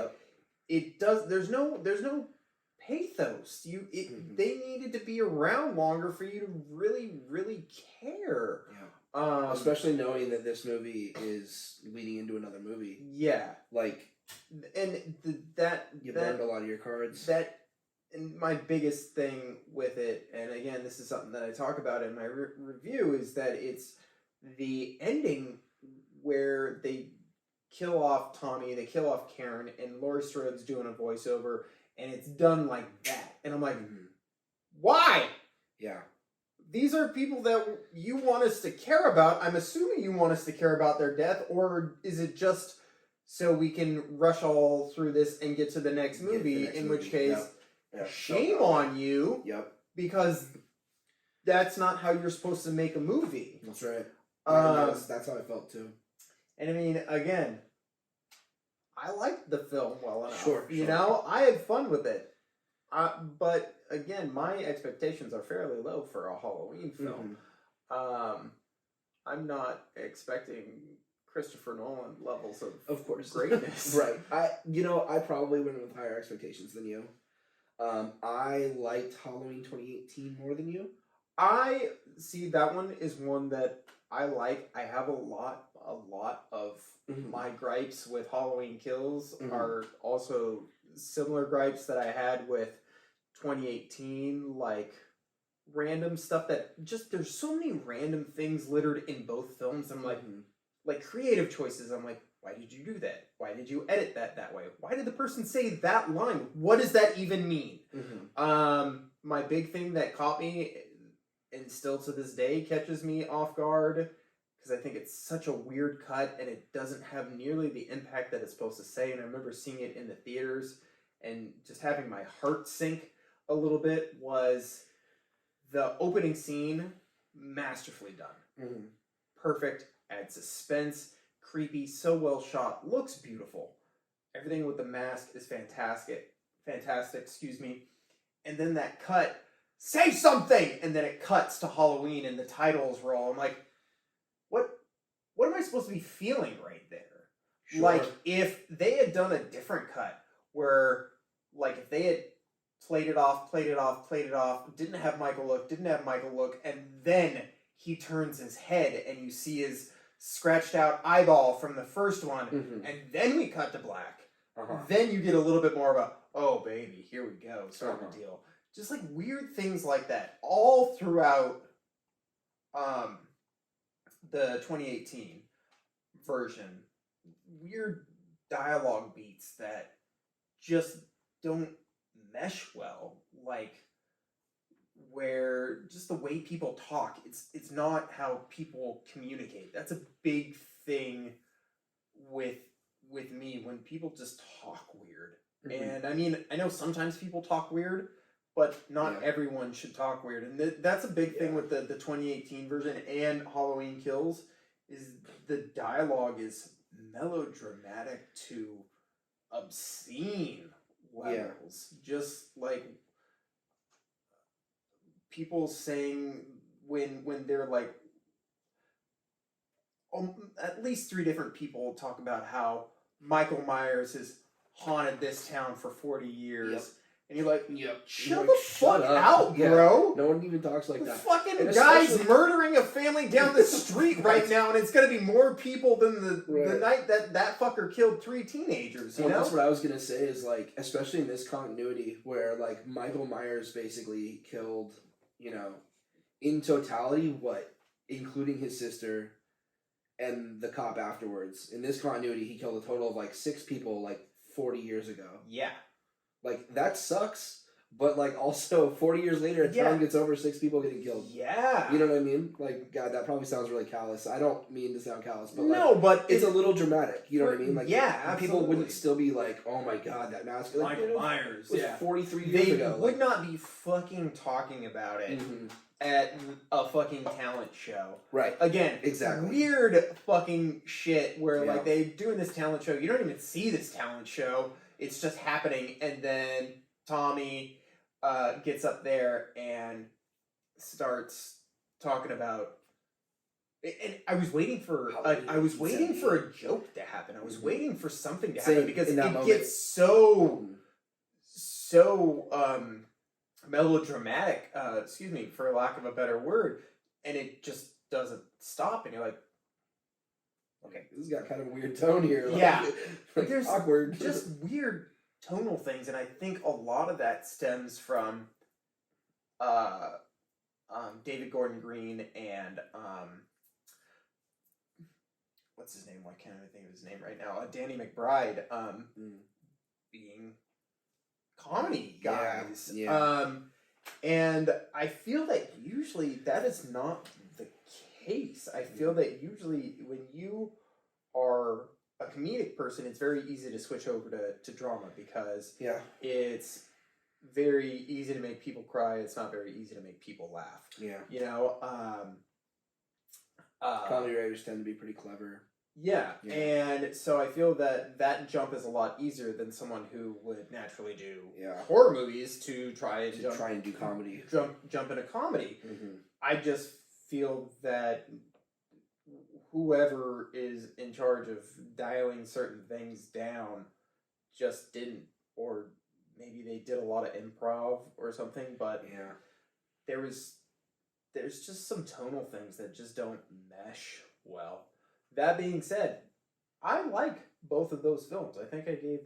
it does. There's no pathos. They needed to be around longer for you to really care. Yeah. Especially knowing that this movie is leading into another movie. Yeah. Like, and you burned a lot of your cards. And my biggest thing with it, and again, this is something that I talk about in my review, is that it's the ending where they kill off Tommy, they kill off Karen, and Laurie Strode's doing a voiceover, and it's done like that. And I'm like, why? Yeah. These are people that you want us to care about. I'm assuming you want us to care about their death, or is it just so we can rush all through this and get to the next movie, which case... Yep. Shame on you. Yep. Because that's not how you're supposed to make a movie. That's right. That's how I felt too. And I mean, again, I liked the film well enough. Sure. You know, I had fun with it. But again, my expectations are fairly low for a Halloween film. I'm not expecting Christopher Nolan levels of course greatness. Right. I probably went with higher expectations than you. I liked Halloween 2018 more than you. I see that one is one that I like. I have a lot of my gripes with Halloween Kills are also similar gripes that I had with 2018, like random stuff that just there's so many random things littered in both films. I'm like creative choices. I'm like, why did you do that? Why did you edit that way? Why did the person say that line? What does that even mean? My big thing that caught me, and still to this day catches me off guard, because I think it's such a weird cut, and it doesn't have nearly the impact that it's supposed to say, and I remember seeing it in the theaters, and just having my heart sink a little bit, was the opening scene, masterfully done. Perfect, adds suspense, creepy, so well shot, looks beautiful. Everything with the mask is fantastic, and then that cut, say something, and then it cuts to Halloween and the titles roll. I'm like, what am I supposed to be feeling right there? Sure. Like, if they had done a different cut, where, like, if they had played it off, didn't have Michael look, and then he turns his head and you see his scratched out eyeball from the first one, and then we cut to black. Then you get a little bit more of a, oh baby, here we go, sort of deal. Just like weird things like that, all throughout the 2018 version. Weird dialogue beats that just don't mesh well, like where just the way people talk, it's not how people communicate. That's a big thing with me, when people just talk weird. And I mean, I know sometimes people talk weird, but not everyone should talk weird. And that's a big thing with the 2018 version and Halloween Kills, is the dialogue is melodramatic to obscene levels. Just like people saying when they're like, at least 3 different people talk about how Michael Myers has haunted this town for 40 years. And you're like, shut the fuck out, bro. No one even talks like the that. Fucking guy's murdering a family down the street right now, and it's going to be more people than the night that fucker killed 3 teenagers, you know? That's what I was going to say, is like, especially in this continuity, where like Michael Myers basically killed, you know, in totality, including his sister, and the cop afterwards. In this continuity, he killed a total of like 6 people like 40 years ago. Yeah. Like, that sucks, but like also 40 years later, a town gets over 6 people getting killed. Yeah. You know what I mean? Like, God, that probably sounds really callous. I don't mean to sound callous, but no, but it's a little dramatic. You know what I mean? Like, absolutely. People wouldn't still be like, oh my God, that mask. Like, Michael Myers. It was 43 years ago. They would not be fucking talking about it. At a fucking talent show. Right. Again, exactly. Weird fucking shit where like they doing this talent show. You don't even see this talent show. It's just happening, and then Tommy gets up there and starts talking about. And I was waiting for for a joke to happen. I was waiting for something to happen because it gets so melodramatic, excuse me, for lack of a better word, and it just doesn't stop, and you're like, okay, this has got kind of a weird tone here. Like, there's awkward, just weird tonal things, and I think a lot of that stems from David Gordon Green and what's his name? Why can't I think of his name right now? Danny McBride being comedy guys. And I feel that usually that is not the case. I feel that usually when you are a comedic person, it's very easy to switch over to drama because it's very easy to make people cry. It's not very easy to make people laugh. Yeah. You know? Comedy writers tend to be pretty clever. Yeah, and so I feel that jump is a lot easier than someone who would naturally do horror movies to try and do comedy. Jump into comedy. I just feel that whoever is in charge of dialing certain things down just didn't, or maybe they did a lot of improv or something, but there's just some tonal things that just don't mesh well. That being said, I like both of those films. I think I gave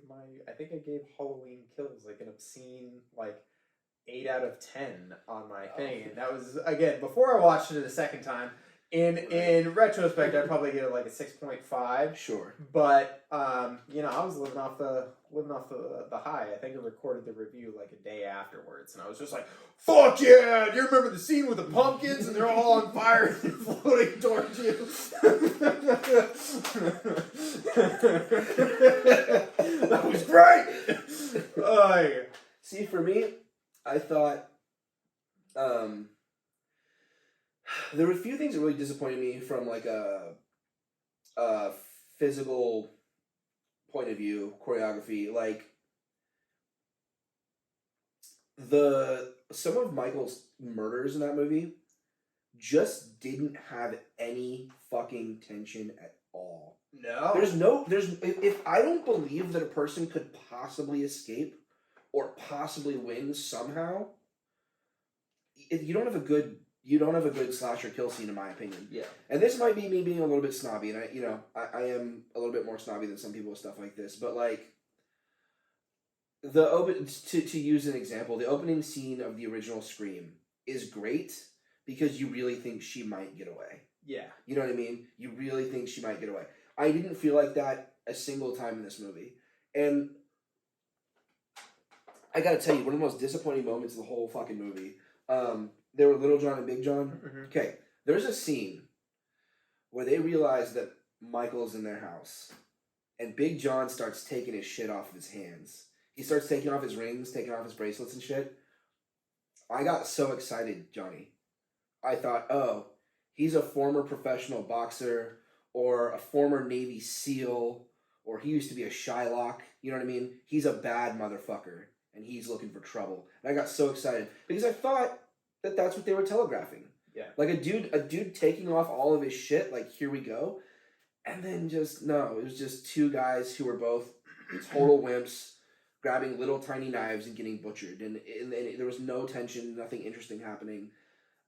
Halloween Kills like an obscene 8 out of 10 on my thing, and that was again before I watched it a second time. In retrospect, I'd probably give it like a 6.5. Sure. But I was living off the high. I think I recorded the review like a day afterwards, and I was just like, "Fuck yeah! Do you remember the scene with the pumpkins and they're all on fire and floating towards you?" That was great. See, for me, I thought there were a few things that really disappointed me from like a physical point of view, choreography. Like some of Michael's murders in that movie just didn't have any fucking tension at all. No. If I don't believe that a person could possibly escape or possibly win somehow, you don't have a good slasher kill scene, in my opinion. Yeah. And this might be me being a little bit snobby, and I am a little bit more snobby than some people with stuff like this, but like to use an example, the opening scene of the original Scream is great because you really think she might get away. Yeah. You know what I mean? You really think she might get away. I didn't feel like that a single time in this movie. And I gotta tell you, one of the most disappointing moments of the whole fucking movie, there were Little John and Big John. Mm-hmm. Okay, there's a scene where they realize that Michael's in their house, and Big John starts taking his shit off of his hands. He starts taking off his rings, taking off his bracelets and shit. I got so excited, Johnny. I thought, oh, he's a former professional boxer, or a former Navy SEAL, or he used to be a Shylock. You know what I mean? He's a bad motherfucker, and he's looking for trouble. And I got so excited because I thought that that's what they were telegraphing. Yeah. Like a dude taking off all of his shit, like, here we go. And then it was just two guys who were both total wimps, grabbing little tiny knives and getting butchered. And there was no tension, nothing interesting happening.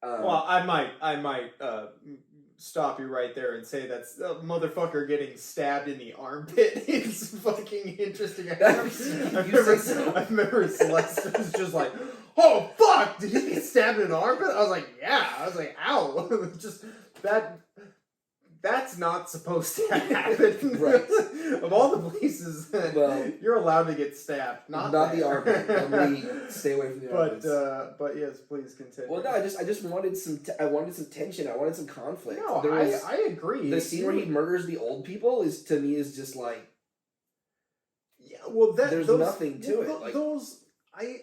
Well, I might stop you right there and say that's a motherfucker getting stabbed in the armpit. It's fucking interesting. I remember Celeste was just like, "Oh fuck! Did he get stabbed in the armpit?" I was like, "Yeah." I was like, "Ow!" Just that's not supposed to happen. Right. Of all the places that you're allowed to get stabbed, not the armpit. Let me stay away from the armpits. But yes, please continue. Well, no, I just wanted some. I wanted some tension. I wanted some conflict. No, I agree. The scene where he murders the old people is just like. Yeah, well, there's nothing to it. Like, I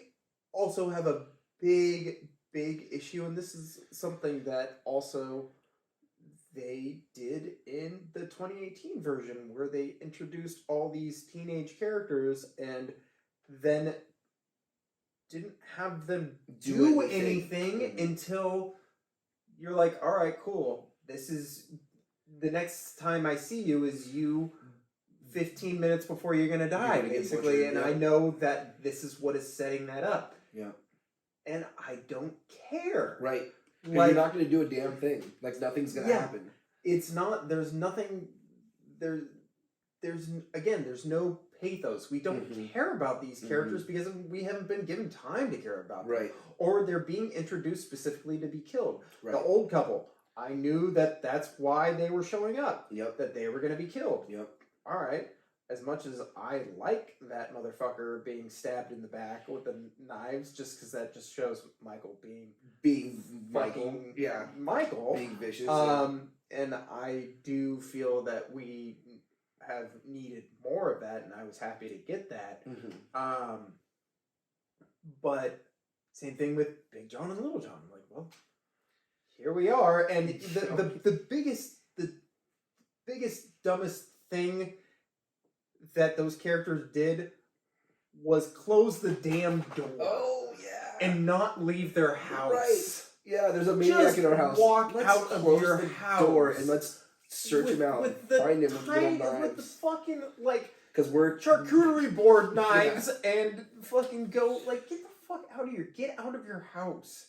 also have a big issue, and this is something that also they did in the 2018 version, where they introduced all these teenage characters and then didn't have them do anything until you're like, all right, cool. This is the next time I see you is you 15 minutes before you're gonna die, basically, and I know that this is what is setting that up. Yeah. And I don't care. Right. Like, you're not going to do a damn thing. Like, nothing's going to happen. It's not, there's nothing, there's no pathos. We don't care about these characters because we haven't been given time to care about them. Right. Or they're being introduced specifically to be killed. Right. The old couple, I knew that that's why they were showing up. Yep. That they were going to be killed. Yep. All right. As much as I like that motherfucker being stabbed in the back with the knives, just because that just shows Michael being Michael, Michael being vicious. And I do feel that we have needed more of that, and I was happy to get that. But same thing with Big John and Little John. I'm like, well, here we are, and the biggest dumbest thing that those characters did was close the damn door. Oh, yeah. And not leave their house. Right. Yeah, there's a maniac in our house. Let's out of your house. Door and let's search him out. Find him with little knives. With the fucking, like, because we're charcuterie board knives and fucking go, like, get out of your house.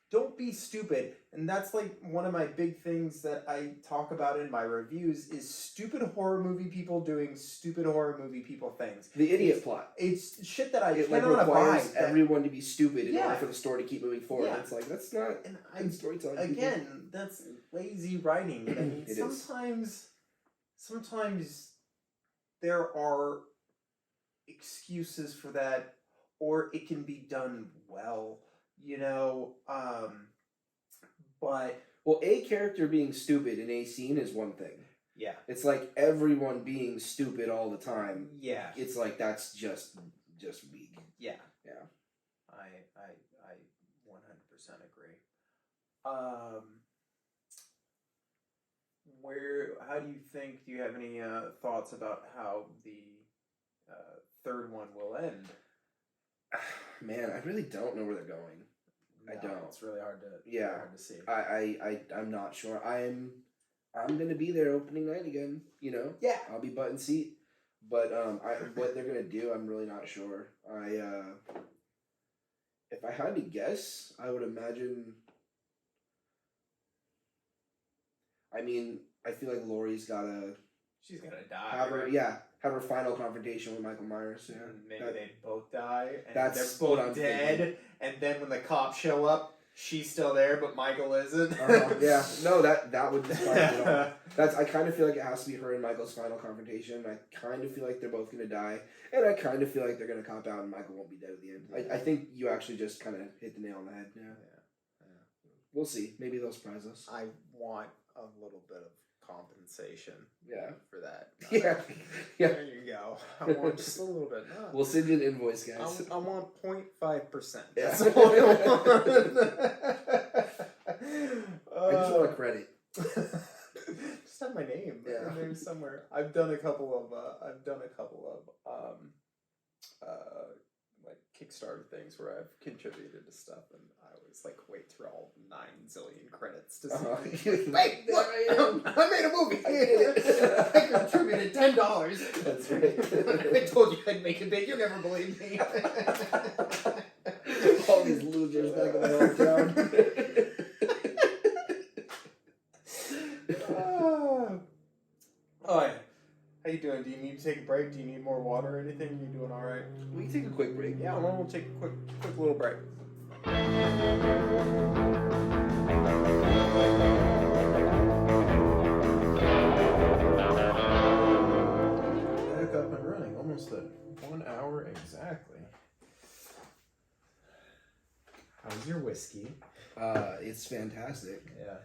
Don't be stupid. And that's like one of my big things that I talk about in my reviews is stupid horror movie people doing stupid horror movie people things. The idiot plot. It's shit that I cannot requires abide. Everyone to be stupid in order for the story to keep moving forward. Yeah. It's like, that's not good storytelling. Again, that's lazy writing. I mean, sometimes there are excuses for that, or it can be done well. You know, but... Well, a character being stupid in a scene is one thing. Yeah. It's like everyone being stupid all the time. Yeah. It's like, that's just weak. Yeah. Yeah. I 100% agree. How do you have any thoughts about how the third one will end? Man, I really don't know where they're going. No, I don't. It's really hard to see. I'm not sure. I'm gonna be there opening night again. You know. Yeah. I'll be butt in seat. But what they're gonna do, I'm really not sure. If I had to guess, I would imagine. I mean, I feel like Laurie's gotta. She's gonna die. Have her final confrontation with Michael Myers. Yeah. Maybe they both die, and that's they're both dead. Thinking. And then when the cops show up, she's still there, but Michael isn't. Yeah, no, that would be fine at all. I kind of feel like it has to be her and Michael's final confrontation. I kind of feel like they're both gonna die, and I kind of feel like they're gonna cop out, and Michael won't be dead at the end. I think you actually just kind of hit the nail on the head. Yeah. We'll see. Maybe they'll surprise us. I want a little bit of compensation. Yeah. For that. Yeah. There you go. I want just a little bit. No. We'll send you an invoice, guys. I want 0.5%. Yeah. That's all I want. I just want a credit. Just have my name. Yeah. My name somewhere. I've done a couple of like Kickstarter things where I've contributed to stuff, and I always like wait through all 9 zillion credits to see. Wait, what? I made a movie. I contributed $10. That's right. I told you I'd make it big. You never believed me. All these losers back in my hometown. Oh yeah. How you doing? Do you need to take a break? Do you need more water or anything? You doing all right? We can take a quick break. Yeah, we'll take a quick little break. How's your whiskey? It's fantastic. Yeah.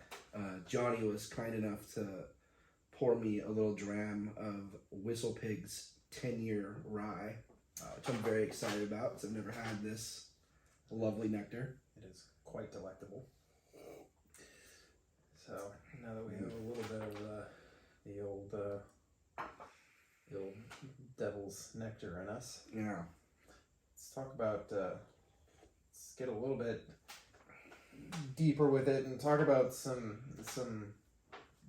Johnny was kind enough to pour me a little dram of Whistle Pig's 10-year rye, which I'm very excited about because I've never had this lovely nectar. It is quite delectable. So now that we have a little bit of the old devil's nectar in us, Yeah. let's talk about. Let's get a little bit deeper with it and talk about some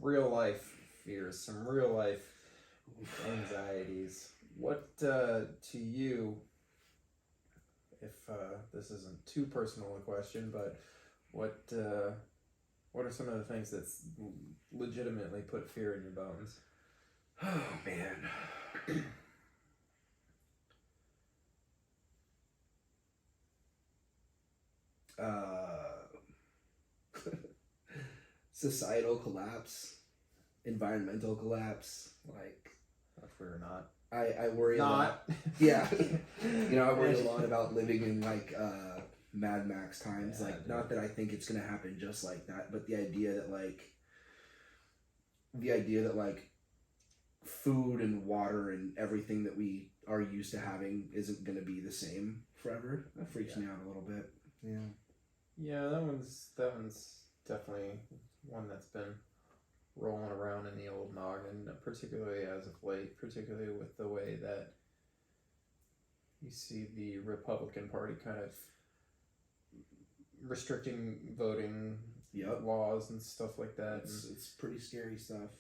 real life fears, some real life anxieties. What to you, if this isn't too personal a question, but what are some of the things that's legitimately put fear in your bones? Oh man. Societal collapse, environmental collapse, like If we're not. I worry a lot. Yeah. I worry a lot about living in like Mad Max times. Yeah, like, not that I think it's gonna happen just like that, but the idea that food and water and everything that we are used to having isn't gonna be the same forever. That freaks me out a little bit. Yeah. Yeah, that one's definitely one that's been rolling around in the old noggin, particularly as of late, particularly with the way that you see the Republican Party kind of restricting voting laws and stuff like that. It's pretty scary stuff.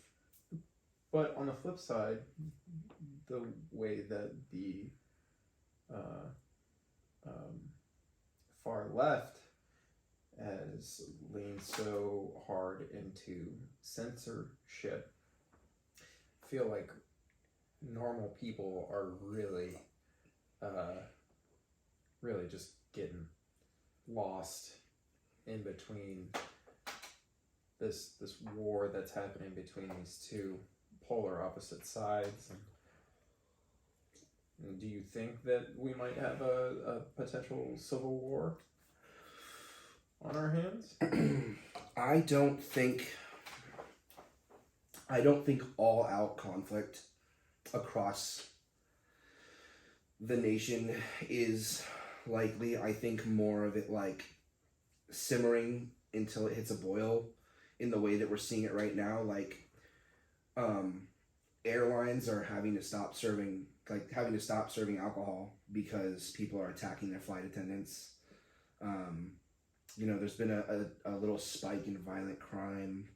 But on the flip side, the way that the far left has leaned so hard into censorship, I feel like normal people are really just getting lost in between this war that's happening between these two polar opposite sides. And do you think that we might have a potential civil war on our hands? I don't think all out conflict across the nation is likely. I think more of it like simmering until it hits a boil in the way that we're seeing it right now. Like airlines are having to stop serving alcohol because people are attacking their flight attendants. There's been a little spike in violent crime.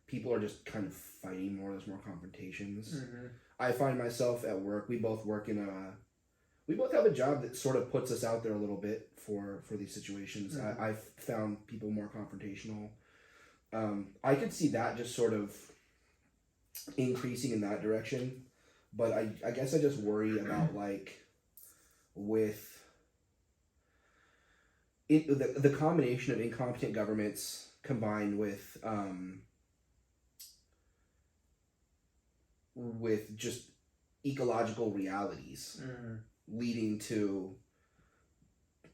People are just kind of fighting more. There's more confrontations. Mm-hmm. I find myself at work. We both have a job that sort of puts us out there a little bit for these situations. Mm-hmm. I've found people more confrontational. I could see that just sort of increasing in that direction. But I guess I just worry about the combination of incompetent governments combined with just ecological realities leading to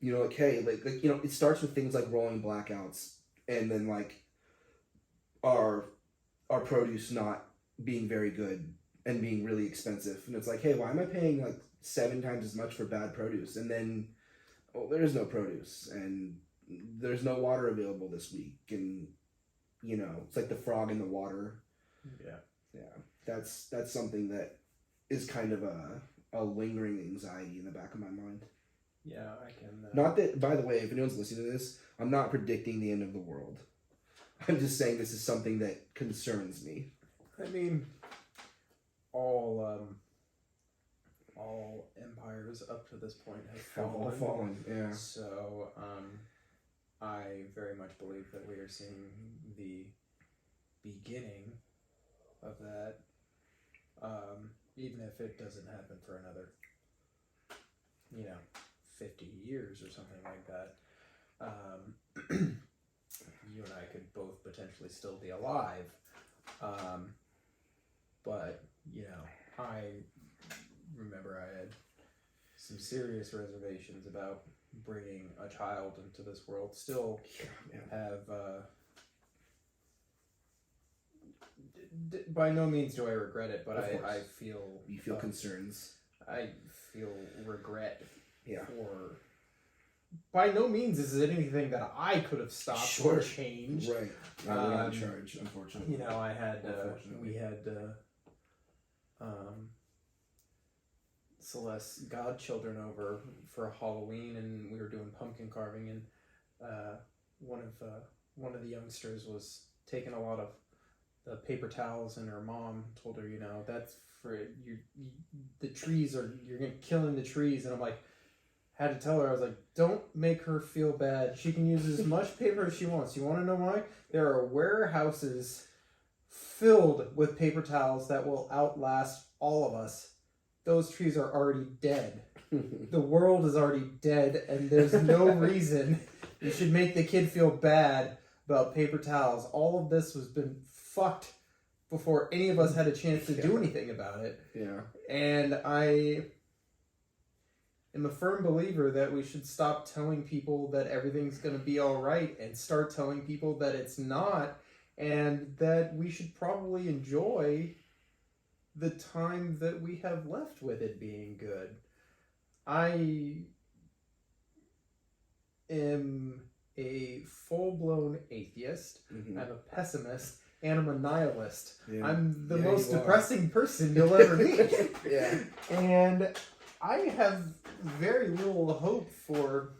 it starts with things like rolling blackouts and then our produce not being very good and being really expensive, and it's like, hey, why am I paying 7 times as much for bad produce? And then there is no produce and there's no water available this week, and it's like the frog in the water. That's something that is kind of a lingering anxiety in the back of my mind. I can not that, by the way, if anyone's listening to this, I'm not predicting the end of the world. I'm just saying this is something that concerns me. I mean, all empires up to this point have fallen. Yeah. So, I very much believe that we are seeing the beginning of that, even if it doesn't happen for another, 50 years or something like that. You and I could both potentially still be alive. But, I remember I had some serious reservations about bringing a child into this world. Still have by no means do I regret it, but I feel you feel concerns. I feel regret. Yeah. For by no means is it anything that I could have stopped or changed. Right. We're not in charge, unfortunately. You know, we had Celeste's godchildren over for Halloween, and we were doing pumpkin carving, and one of the youngsters was taking a lot of the paper towels, and her mom told her, you know, that's for you. The trees you're gonna killing the trees, and I'm like, had to tell her, I was like, don't make her feel bad. She can use as much paper as she wants. You want to know why? There are warehouses filled with paper towels that will outlast all of us. Those trees are already dead. The world is already dead, and there's no reason you should make the kid feel bad about paper towels. All of this has been fucked before any of us had a chance to do anything about it. Yeah. And I am a firm believer that we should stop telling people that everything's going to be all right and start telling people that it's not, and that we should probably enjoy the time that we have left with it being good. I am a full-blown atheist. Mm-hmm. I'm a pessimist, and I'm a nihilist. Yeah. I'm the most depressing person you'll ever meet. Yeah. And I have very little hope for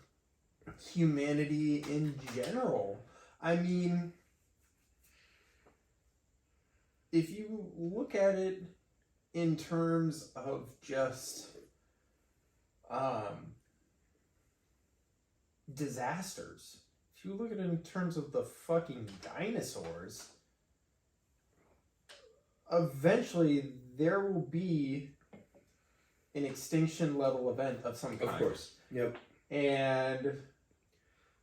humanity in general. I mean, if you look at it in terms of just disasters, if you look at it in terms of the fucking dinosaurs, eventually there will be an extinction level event of some kind. Of course. Yep. And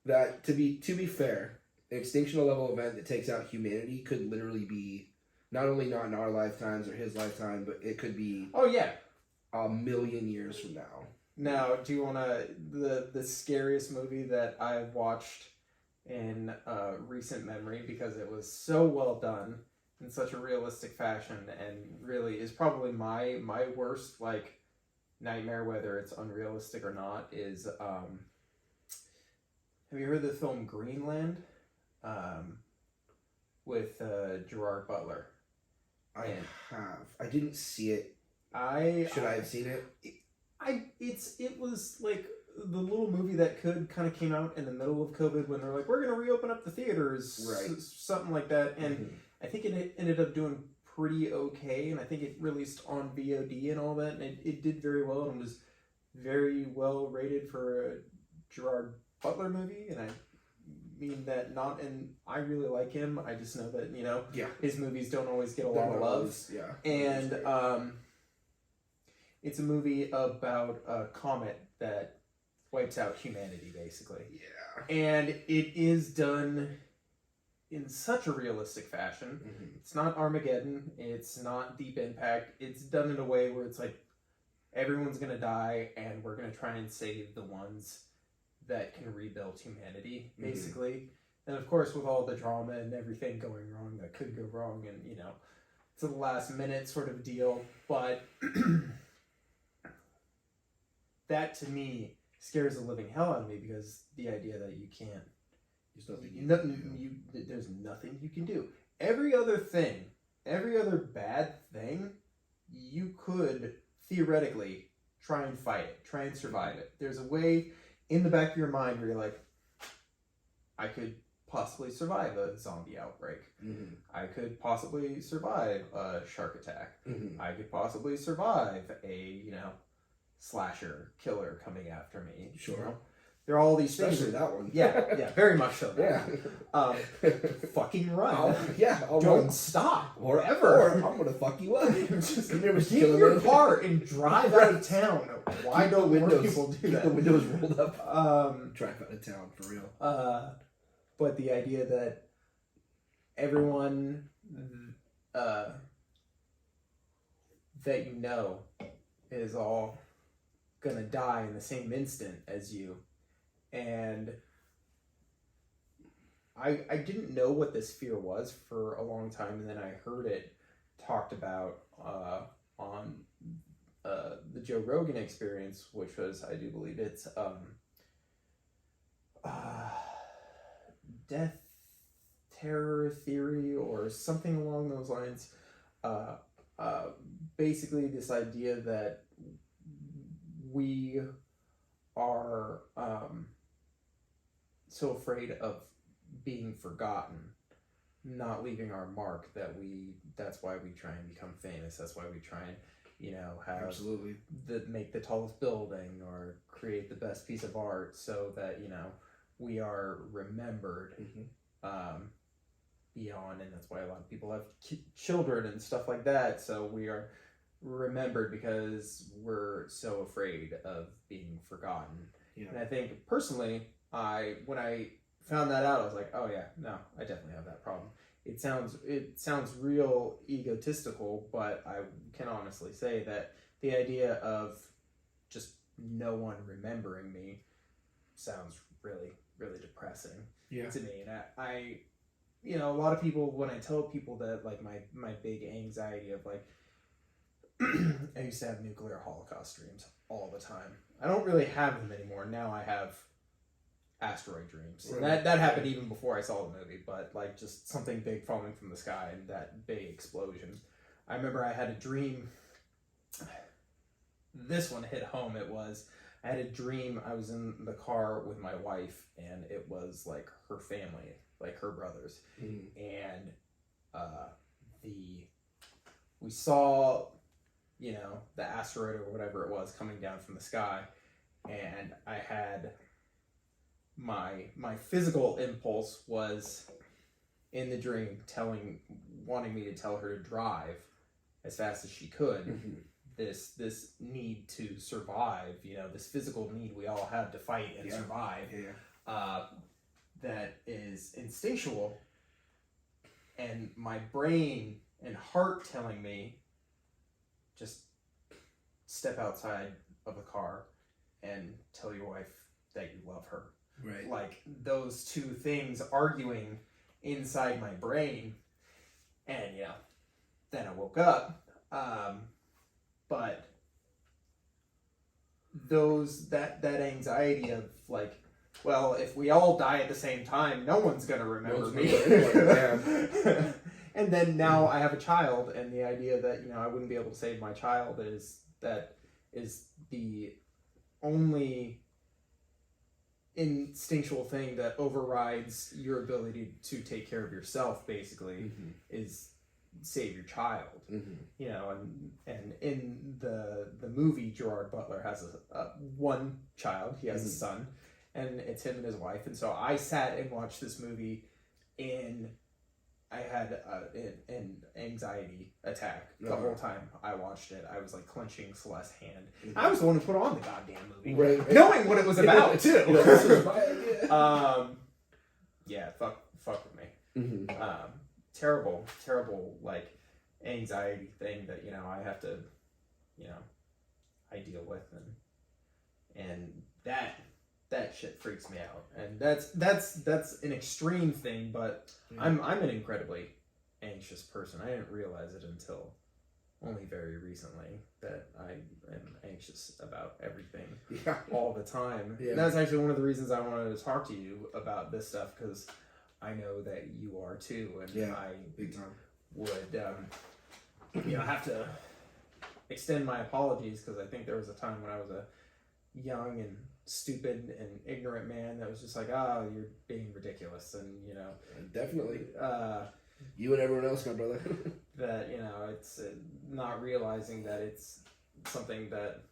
that to be fair, an extinction level event that takes out humanity could literally be not only not in our lifetimes or his lifetime, but it could be a million years from now. Now, do you want the scariest movie that I've watched in recent memory, because it was so well done in such a realistic fashion, and really is probably my worst nightmare, whether it's unrealistic or not, is have you heard the film Greenland with Gerard Butler? I have. I didn't see it. Should I have seen it? It was like the little movie that kind of came out in the middle of COVID when they're like, we're going to reopen up the theaters, right? Something like that. And I think it ended up doing pretty okay, and I think it released on VOD and all that, and it did very well and was very well rated for a Gerard Butler movie. And I mean that not, and I really like him. I just know that, you know, his movies don't always get a lot of love. And it's a movie about a comet that wipes out humanity, basically. Yeah. And it is done in such a realistic fashion. It's not Armageddon. It's not Deep Impact. It's done in a way where it's like, everyone's going to die, and we're going to try and save the ones that can rebuild humanity, basically. And of course, with all the drama and everything going wrong that could go wrong, and, you know, it's a last minute sort of deal. But that, to me, scares the living hell out of me, because the idea that you can't, there's nothing you can do. Every other bad thing, you could theoretically try and fight it, try and survive it. There's a way in the back of your mind where you're like, I could possibly survive a zombie outbreak. I could possibly survive a shark attack. I could possibly survive a, slasher killer coming after me. Sure. You know? There are all these Especially things. that one. Yeah, very much so. Yeah. Fucking run. I'll Don't run. stop. Or Ever. I'm gonna fuck you up. Just get in your car and drive out of town. Why don't more people do keep that? the windows rolled up. Drive out of town, for real. But the idea that everyone that you know is all gonna die in the same instant as you, And I didn't know what this fear was for a long time, and then I heard it talked about on the Joe Rogan Experience, which was, I do believe it's death terror theory or something along those lines. Basically this idea that we are so afraid of being forgotten, not leaving our mark, that's why we try and become famous. That's why we try and, have absolutely make the tallest building or create the best piece of art, so that we are remembered beyond. And that's why a lot of people have children and stuff like that, so we are remembered because we're so afraid of being forgotten. And I think personally, when I found that out, I was like, oh yeah, no, I definitely have that problem. It sounds real egotistical, but I can honestly say that the idea of just no one remembering me sounds really, really depressing to me. And I a lot of people, when I tell people that, like, my big anxiety of, like, I used to have nuclear holocaust dreams all the time. I don't really have them anymore. Now I have asteroid dreams. And that happened even before I saw the movie, but, like, just something big falling from the sky and that big explosion. I remember I had a dream. This one hit home. I had a dream. I was in the car with my wife, and it was, like, her family, like her brothers. And we saw, the asteroid or whatever it was coming down from the sky, and I had my physical impulse was in the dream wanting me to tell her to drive as fast as she could. This need to survive, this physical need we all have to fight and survive, that is instinctual, and my brain and heart telling me, just step outside of the car and tell your wife that you love her. Right. Like, those two things arguing inside my brain. And, then I woke up. But that anxiety of, like, well, if we all die at the same time, no one's going to remember me. And then now I have a child, and the idea that, I wouldn't be able to save my child is the only instinctual thing that overrides your ability to take care of yourself, basically, is save your child. And in the movie, Gerard Butler has one child. He has a son, and it's him and his wife. And so I sat and watched this movie, and I had an anxiety attack the whole time I watched it. I was, like, clenching Celeste's hand. I was the one who put on the goddamn movie, knowing what it was about too. This was my idea. Yeah, fuck with me. Terrible, like, anxiety thing that I have to, I deal with, and that shit freaks me out. And that's an extreme thing, but I'm an incredibly anxious person. I didn't realize it until only very recently that I am anxious about everything all the time. And that's actually one of the reasons I wanted to talk to you about this stuff, because I know that you are too, and I big time. Would have to extend my apologies, because I think there was a time when I was a young and stupid and ignorant man that was just like, you're being ridiculous, and definitely you and everyone else, my brother. That it's not realizing that it's something that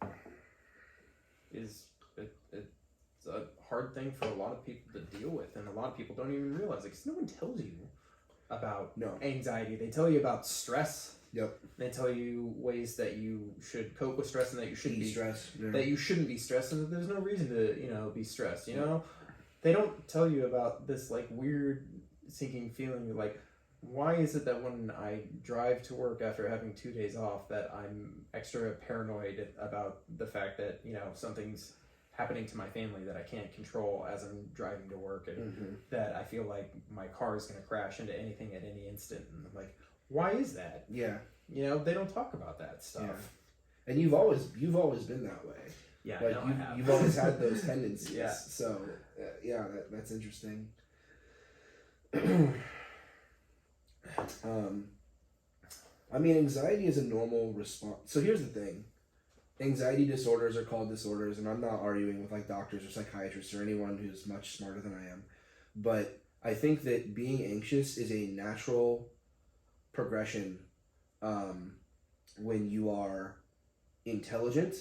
is it's a hard thing for a lot of people to deal with, and a lot of people don't even realize it, because no one tells you about anxiety. They tell you about stress. They tell you ways that you should cope with stress, and that you shouldn't be stressed. That you shouldn't be stressed, and that there's no reason to be stressed. They don't tell you about this, like, weird sinking feeling, like, why is it that when I drive to work after having 2 days off, that I'm extra paranoid about the fact that something's happening to my family that I can't control as I'm driving to work, and that I feel like my car is going to crash into anything at any instant. And I'm like, why is that? Yeah. You know, they don't talk about that stuff. Yeah. And you've always been that way. Yeah, like I have. You've always had those tendencies. Yeah. So that's interesting. I mean, anxiety is a normal response. So here's the thing. Anxiety disorders are called disorders, and I'm not arguing with like doctors or psychiatrists or anyone who's much smarter than I am. But I think that being anxious is a natural progression when you are intelligent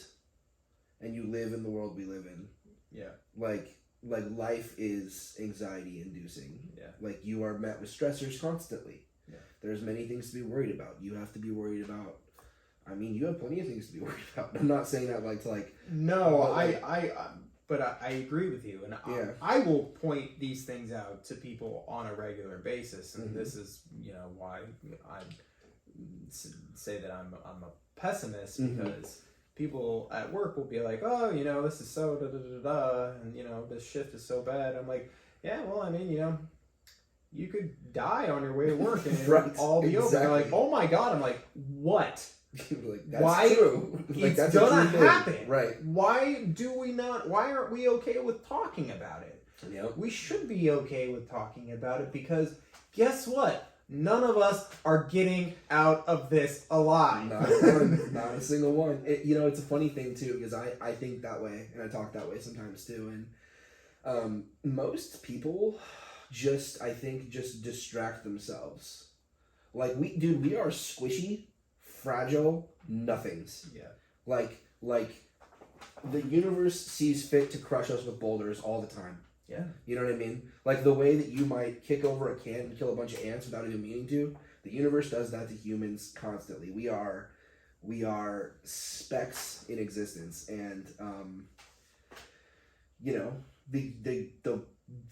and you live in the world we live in. Yeah. Like life is anxiety inducing. Yeah. Like you are met with stressors constantly. Yeah. There's many things to be worried about. You have to be worried about. I mean, you have plenty of things to be worried about. I'm not saying that like to like. No, but I agree with you, and Yeah. I will point these things out to people on a regular basis, and this is why I say that I'm a pessimist, because people at work will be like, oh, this is so da da da da, and this shift is so bad. I'm like, yeah, well, I mean, you could die on your way to work and it'll Right, all be over. They're like, exactly. oh my god. I'm like, what? Like, that's Why? true. Like, It's that's a gonna true thing. happen. Right. Why aren't we okay with talking about it? Yep. We should be okay with talking about it, because guess what? None of us are getting out of this alive. Not one. Not a single one. It's a funny thing too, because I think that way and I talk that way sometimes too. And most people I think distract themselves. Like we are squishy, fragile nothings. Yeah. Like the universe sees fit to crush us with boulders all the time. Yeah. You know what I mean? Like the way that you might kick over a can and kill a bunch of ants without even meaning to, the universe does that to humans constantly. We are specks in existence, and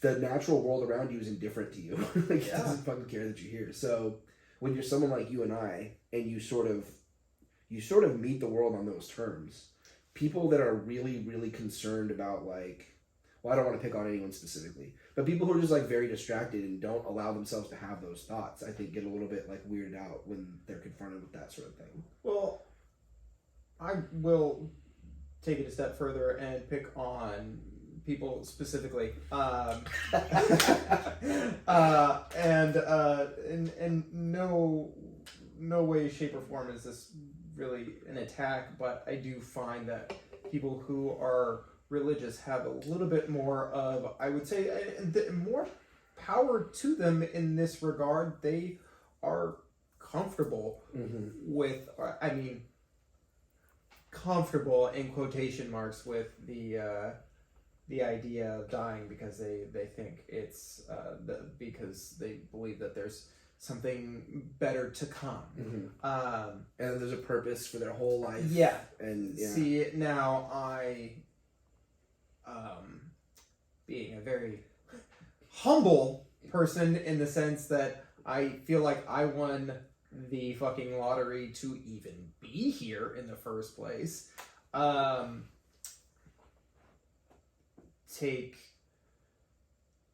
the natural world around you is indifferent to you. Like, it doesn't fucking care that you're here. So when you're someone like you and I, and you sort of meet the world on those terms, people that are really, really concerned about like, well, I don't want to pick on anyone specifically, but people who are just like very distracted and don't allow themselves to have those thoughts, I think get a little bit like weirded out when they're confronted with that sort of thing. Well, I will take it a step further and pick on people specifically, and in no way, shape, or form is this really an attack, but I do find that people who are religious have a little bit more of, I would say, more power to them in this regard. They are comfortable with, I mean, comfortable in quotation marks with the idea of dying, because they think it's because they believe that there's something better to come. And there's a purpose for their whole life. Yeah. And see, now I, being a very humble person in the sense that I feel like I won the fucking lottery to even be here in the first place. Take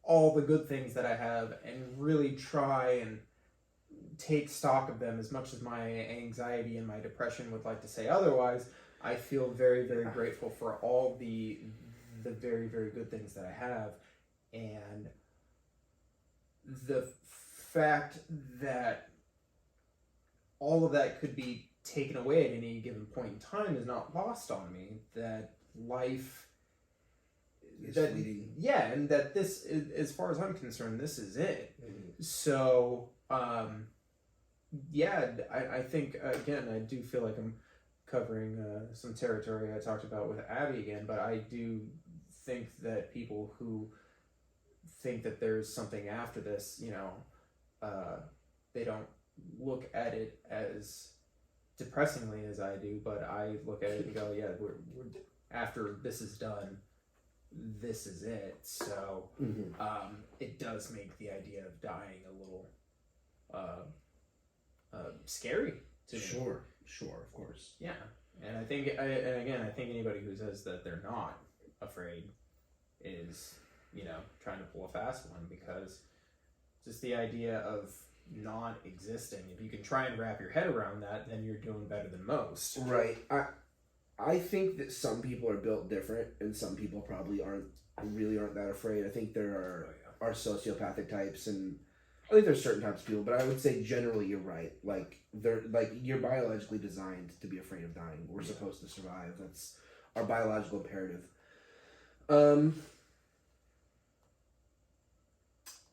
all the good things that I have and really try and take stock of them, as much as my anxiety and my depression would like to say otherwise. I feel very, very grateful for all the very, very good things that I have, and the fact that all of that could be taken away at any given point in time is not lost on me. That life is fleeting. Yeah, and that this is, as far as I'm concerned, this is it. So I think, again, I do feel like I'm covering some territory I talked about with Abby again, but I do think that people who think that there's something after this, they don't look at it as depressingly as I do, but I look at it and go, yeah, we're after this is done, this is it. So it does make the idea of dying a little scary to me. Sure, of course. Yeah, and I think, and again, I think anybody who says that they're not afraid is, trying to pull a fast one, because just the idea of not existing, if you can try and wrap your head around that, then you're doing better than most. Right. I think that some people are built different, and some people probably aren't that afraid. I think there are sociopathic types, and I think there's certain types of people, but I would say generally you're right. You're biologically designed to be afraid of dying. We're supposed to survive. That's our biological imperative.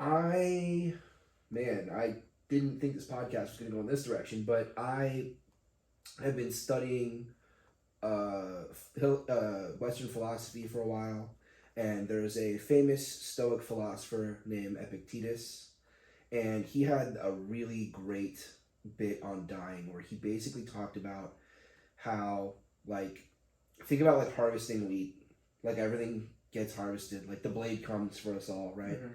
I didn't think this podcast was going to go in this direction, but I have been studying Western philosophy for a while, and there's a famous Stoic philosopher named Epictetus, and he had a really great bit on dying where he basically talked about how, think about harvesting wheat, everything gets harvested, the blade comes for us all, right? Mm-hmm.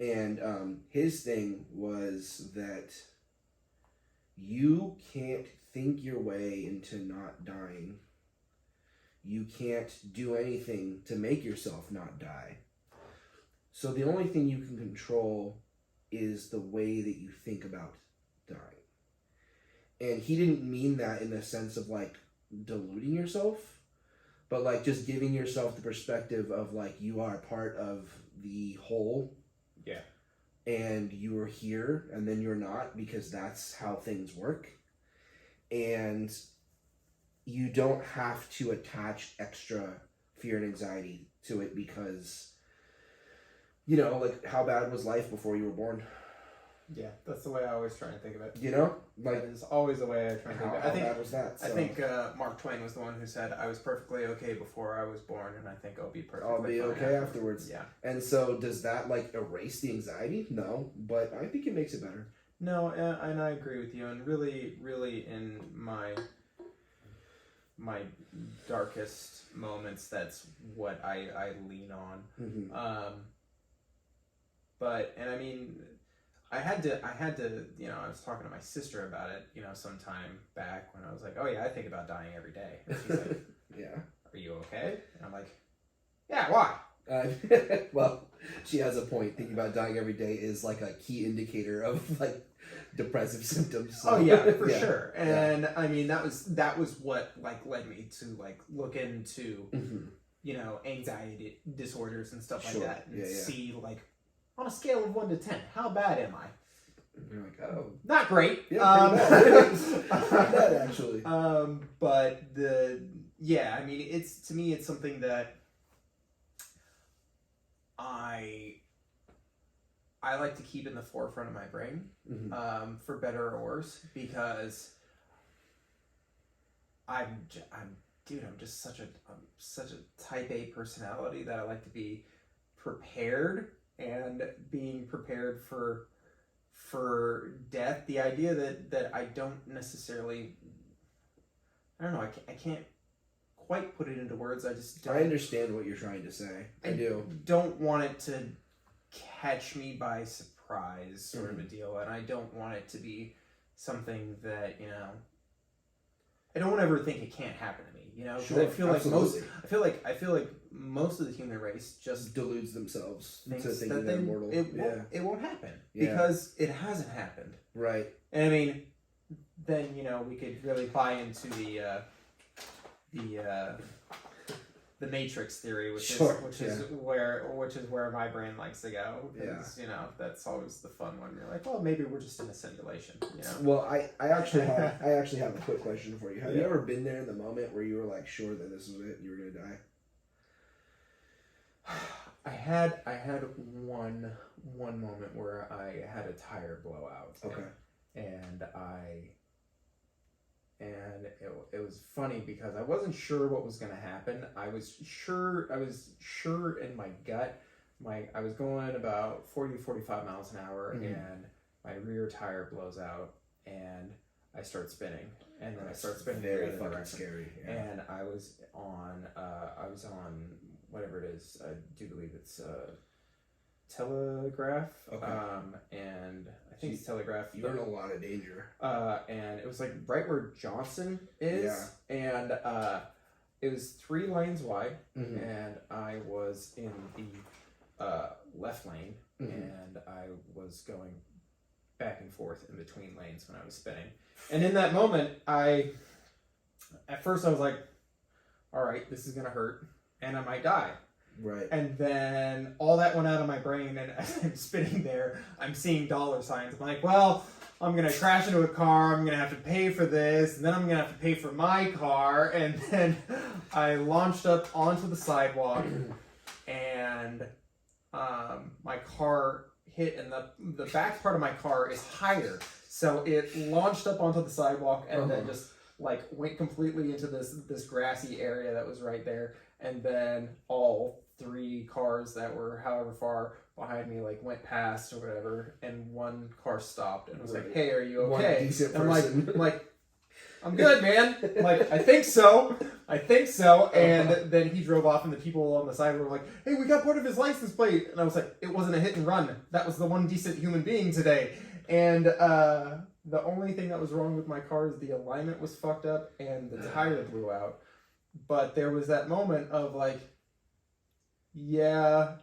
And his thing was that you can't think your way into not dying. You can't do anything to make yourself not die. So the only thing you can control is the way that you think about dying. And he didn't mean that in the sense of deluding yourself, but just giving yourself the perspective of you are part of the whole. Yeah. And you are here and then you're not, because that's how things work. And you don't have to attach extra fear and anxiety to it, because, how bad was life before you were born? Yeah, that's the way I always try and think of it. That is always the way I try and think of it. How bad was that? So. I think Mark Twain was the one who said, "I was perfectly okay before I was born, and I think I'll be perfectly okay afterwards." Yeah. And so, does that erase the anxiety? No, but I think it makes it better. No, and I agree with you. And really, really, in my darkest moments, that's what I lean on. Mm-hmm. I had to, I was talking to my sister about it, sometime back when I was like, oh yeah, I think about dying every day. And she's like, yeah. Are you okay? And I'm like, yeah, why? Well, she has a point. Thinking about dying every day is a key indicator of depressive symptoms. So. Oh yeah, for sure. And that was what led me to look into, mm-hmm. Anxiety disorders and stuff sure. like that, and see on a scale of 1 to 10, how bad am I? And you're like, oh, not great. Yeah, pretty bad actually. But it's, to me, it's something that I like to keep in the forefront of my brain, mm-hmm. For better or worse, because I'm just such a type A personality that I like to be prepared, and being prepared for death. The idea that I don't necessarily, I don't know, I can't quite put it into words. I just don't. I understand what you're trying to say. I do. Don't want it to catch me by surprise, sort mm-hmm. of a deal, and I don't want it to be something that, I don't want to ever think it can't happen to me, Sure, I feel absolutely. I feel like most of the human race just deludes themselves thinks to thinking they're immortal. It won't happen, Yeah. because it hasn't happened. Right. And then we could really buy into the Matrix theory, which is where my brain likes to go, because that's always the fun one. You're like, well, maybe we're just in a simulation. Well, I actually have a quick question for you. Have you ever been there in the moment where you were sure that this was it, you were gonna die? I had one moment where I had a tire blowout. Okay. And it was funny because I wasn't sure what was going to happen. I was sure in my gut. I was going about 40 to 45 miles an hour, mm-hmm. and my rear tire blows out, and I start spinning, and then I start spinning very the other direction. Scary. Yeah. And I was on whatever it is. I do believe it's Telegraph. Okay. And I think it's Telegraph. You're in a lot of danger. And it was right where Johnson is. Yeah. And it was 3 lanes wide, Mm-hmm. and I was in the left lane, and I was going back and forth in between lanes when I was spinning. And in that moment, at first I was like, all right, this is going to hurt, and I might die. Right. And then all that went out of my brain, and as I'm spinning there, I'm seeing dollar signs. I'm like, well, I'm going to crash into a car, I'm going to have to pay for this, and then I'm going to have to pay for my car. And then I launched up onto the sidewalk, and my car hit, and the back part of my car is higher. So it launched up onto the sidewalk, and then just like went completely into this grassy area that was right there. And then all 3 cars that were however far behind me like went past or whatever, and one car stopped and was like, "Hey, are you okay?" One decent And person. I'm like, "I'm good, man." I'm like, I think so. And then he drove off, and the people on the side were like, "Hey, we got part of his license plate." And I was like, "It wasn't a hit and run. That was the one decent human being today." And the only thing that was wrong with my car is the alignment was fucked up and the tire blew out. But there was that moment of like, yeah,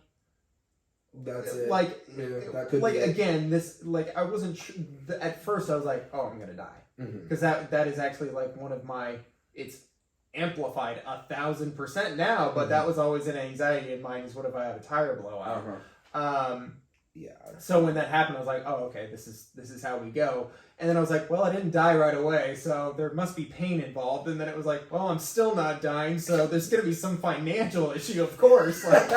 That's it. like, that could like be it. again, this, like, I wasn't at first I was like, oh, I'm gonna die, because that is actually like one of my, it's amplified 1,000% now, but that was always an anxiety of mine, is what if I have a tire blowout. Yeah. So when that happened, I was like, oh, okay, this is how we go. And then I was like, well, I didn't die right away, so there must be pain involved. And then it was like, well, I'm still not dying, so there's going to be some financial issue, of course. Like,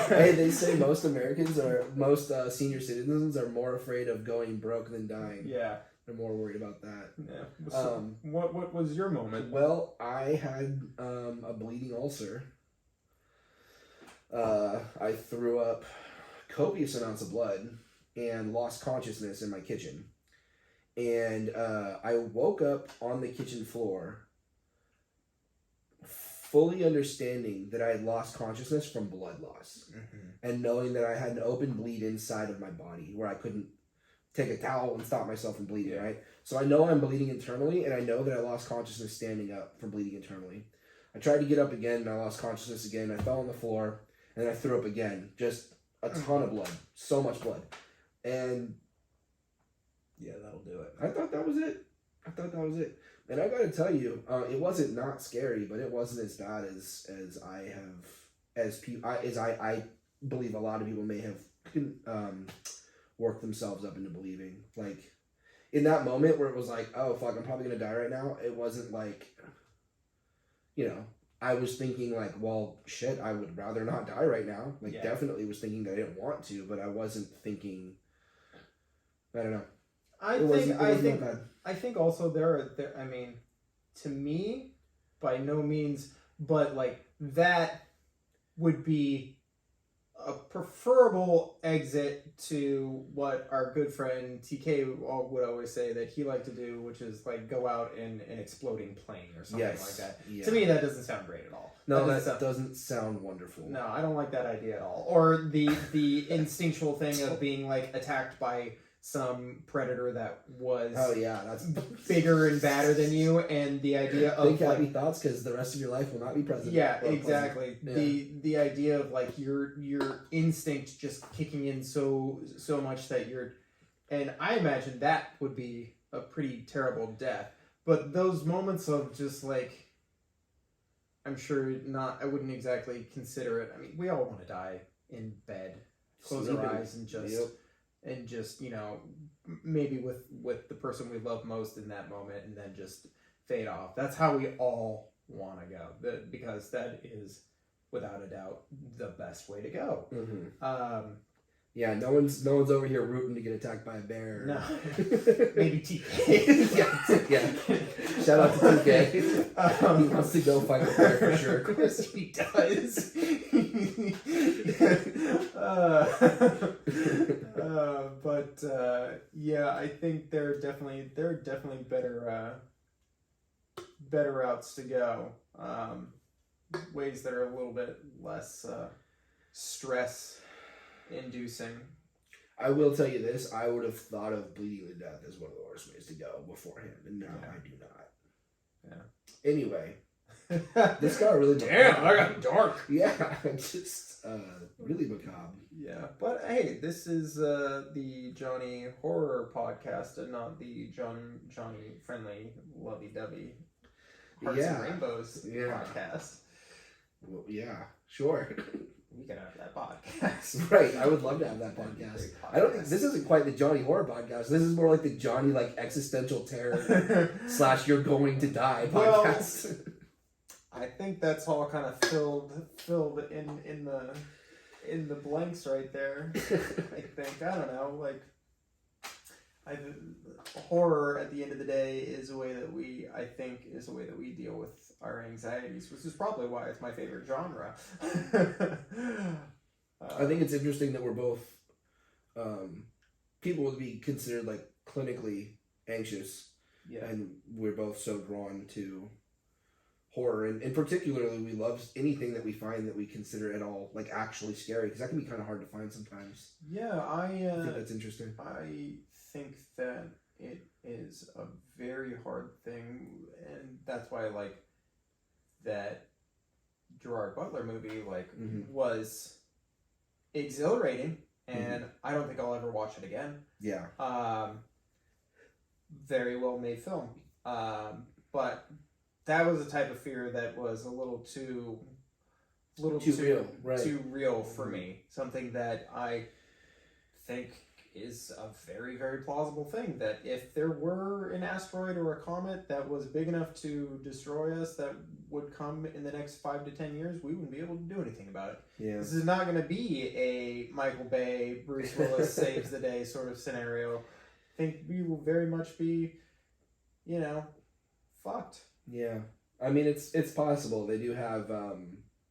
Hey, they say most senior citizens are more afraid of going broke than dying. yeah. They're more worried about that. Yeah. So, what was your moment? Well, I had a bleeding ulcer. I threw up copious amounts of blood and lost consciousness in my kitchen. And I woke up on the kitchen floor fully understanding that I had lost consciousness from blood loss. And knowing that I had an open bleed inside of my body where I couldn't take a towel and stop myself from bleeding, right? So I know I'm bleeding internally, and I know that I lost consciousness standing up from bleeding internally. I tried to get up again, and I lost consciousness again. I fell on the floor, and then I threw up again. Just a ton of blood. So much blood. And Yeah, that'll do it. I thought that was it. And I gotta tell you, it wasn't not scary, but it wasn't as bad as I believe a lot of people may have worked themselves up into believing. Like, in that moment where it was like, oh fuck, I'm probably gonna die right now, it wasn't like, I was thinking like, well, shit, I would rather not die right now. Like, definitely was thinking that I didn't want to, but I wasn't thinking, I don't know. I think also there, I mean, to me, by no means, but like that would be a preferable exit to what our good friend TK would always say that he liked to do, which is like go out in an exploding plane or something like that. Yeah. To me, that doesn't sound great at all. No, that doesn't sound wonderful. No, I don't like that idea at all. Or the instinctual thing of being like attacked by some predator that was that's bigger and badder than you, and the idea of think happy thoughts, because the rest of your life will not be present. Yeah, exactly. Yeah. The idea of like your instinct just kicking in so much that you're, and I imagine that would be a pretty terrible death. But those moments of just like, I'm sure not, I wouldn't exactly consider it. I mean, we all want to die in bed, close our eyes, and just maybe with the person we love most in that moment, and then just fade off. That's how we all want to go, because that is without a doubt the best way to go. Yeah, no one's over here rooting to get attacked by a bear. No, maybe TK. yeah. Shout out to TK. He wants to go fight a bear for sure. Of course he does. Yeah, I think there are definitely better routes to go. Ways that are a little bit less stress inducing. I will tell you this, I would have thought of bleeding to death as one of the worst ways to go beforehand, and now I do not. Yeah. Anyway, This got really damn. I got dark. Yeah, just really macabre. Yeah, but hey, this is the Jony Horror Podcast, and not the Johnny Friendly Lovey Dovey Hearts and Rainbows podcast. Well, yeah, sure. We can have that podcast. Right, I would love to have that podcast. I don't think this isn't quite the Jony Horror Podcast. This is more like the Johnny existential terror / you're going to die podcast. Well, I think that's all kind of filled in the blanks right there. I think, I don't know, horror at the end of the day is a way that we deal with our anxieties, which is probably why it's my favorite genre. I think it's interesting that we're both people would be considered clinically anxious, and we're both so drawn to horror, and particularly we love anything that we find that we consider at all actually scary, because that can be kind of hard to find sometimes. I think that's interesting. I think that it is a very hard thing, and that's why that Gerard Butler movie was exhilarating, and I don't think I'll ever watch it again. Very well made film, but that was a type of fear that was a little too real, right? Too real for me. Something that I think is a very, very plausible thing, that if there were an asteroid or a comet that was big enough to destroy us, that would come in the next 5 to 10 years, we wouldn't be able to do anything about it. This is not going to be a Michael Bay, Bruce Willis saves the day sort of scenario. I think we will very much be, fucked. Yeah, I mean, it's possible. They do have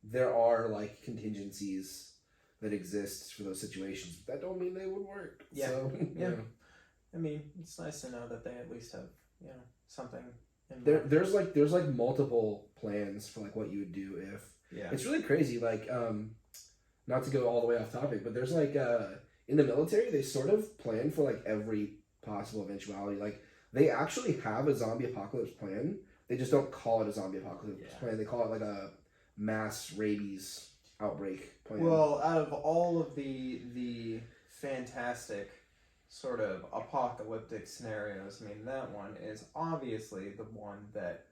there are contingencies that exist for those situations, but that don't mean they would work. So, I mean, it's nice to know that they at least have something in mind. There's multiple plans for what you would do if it's really crazy. Not to go all the way off topic, but there's in the military they sort of plan for every possible eventuality. They actually have a zombie apocalypse plan. They just don't call it a zombie apocalypse plan. They call it a mass rabies outbreak plan. Well, out of all of the fantastic sort of apocalyptic scenarios, I mean, that one is obviously the one that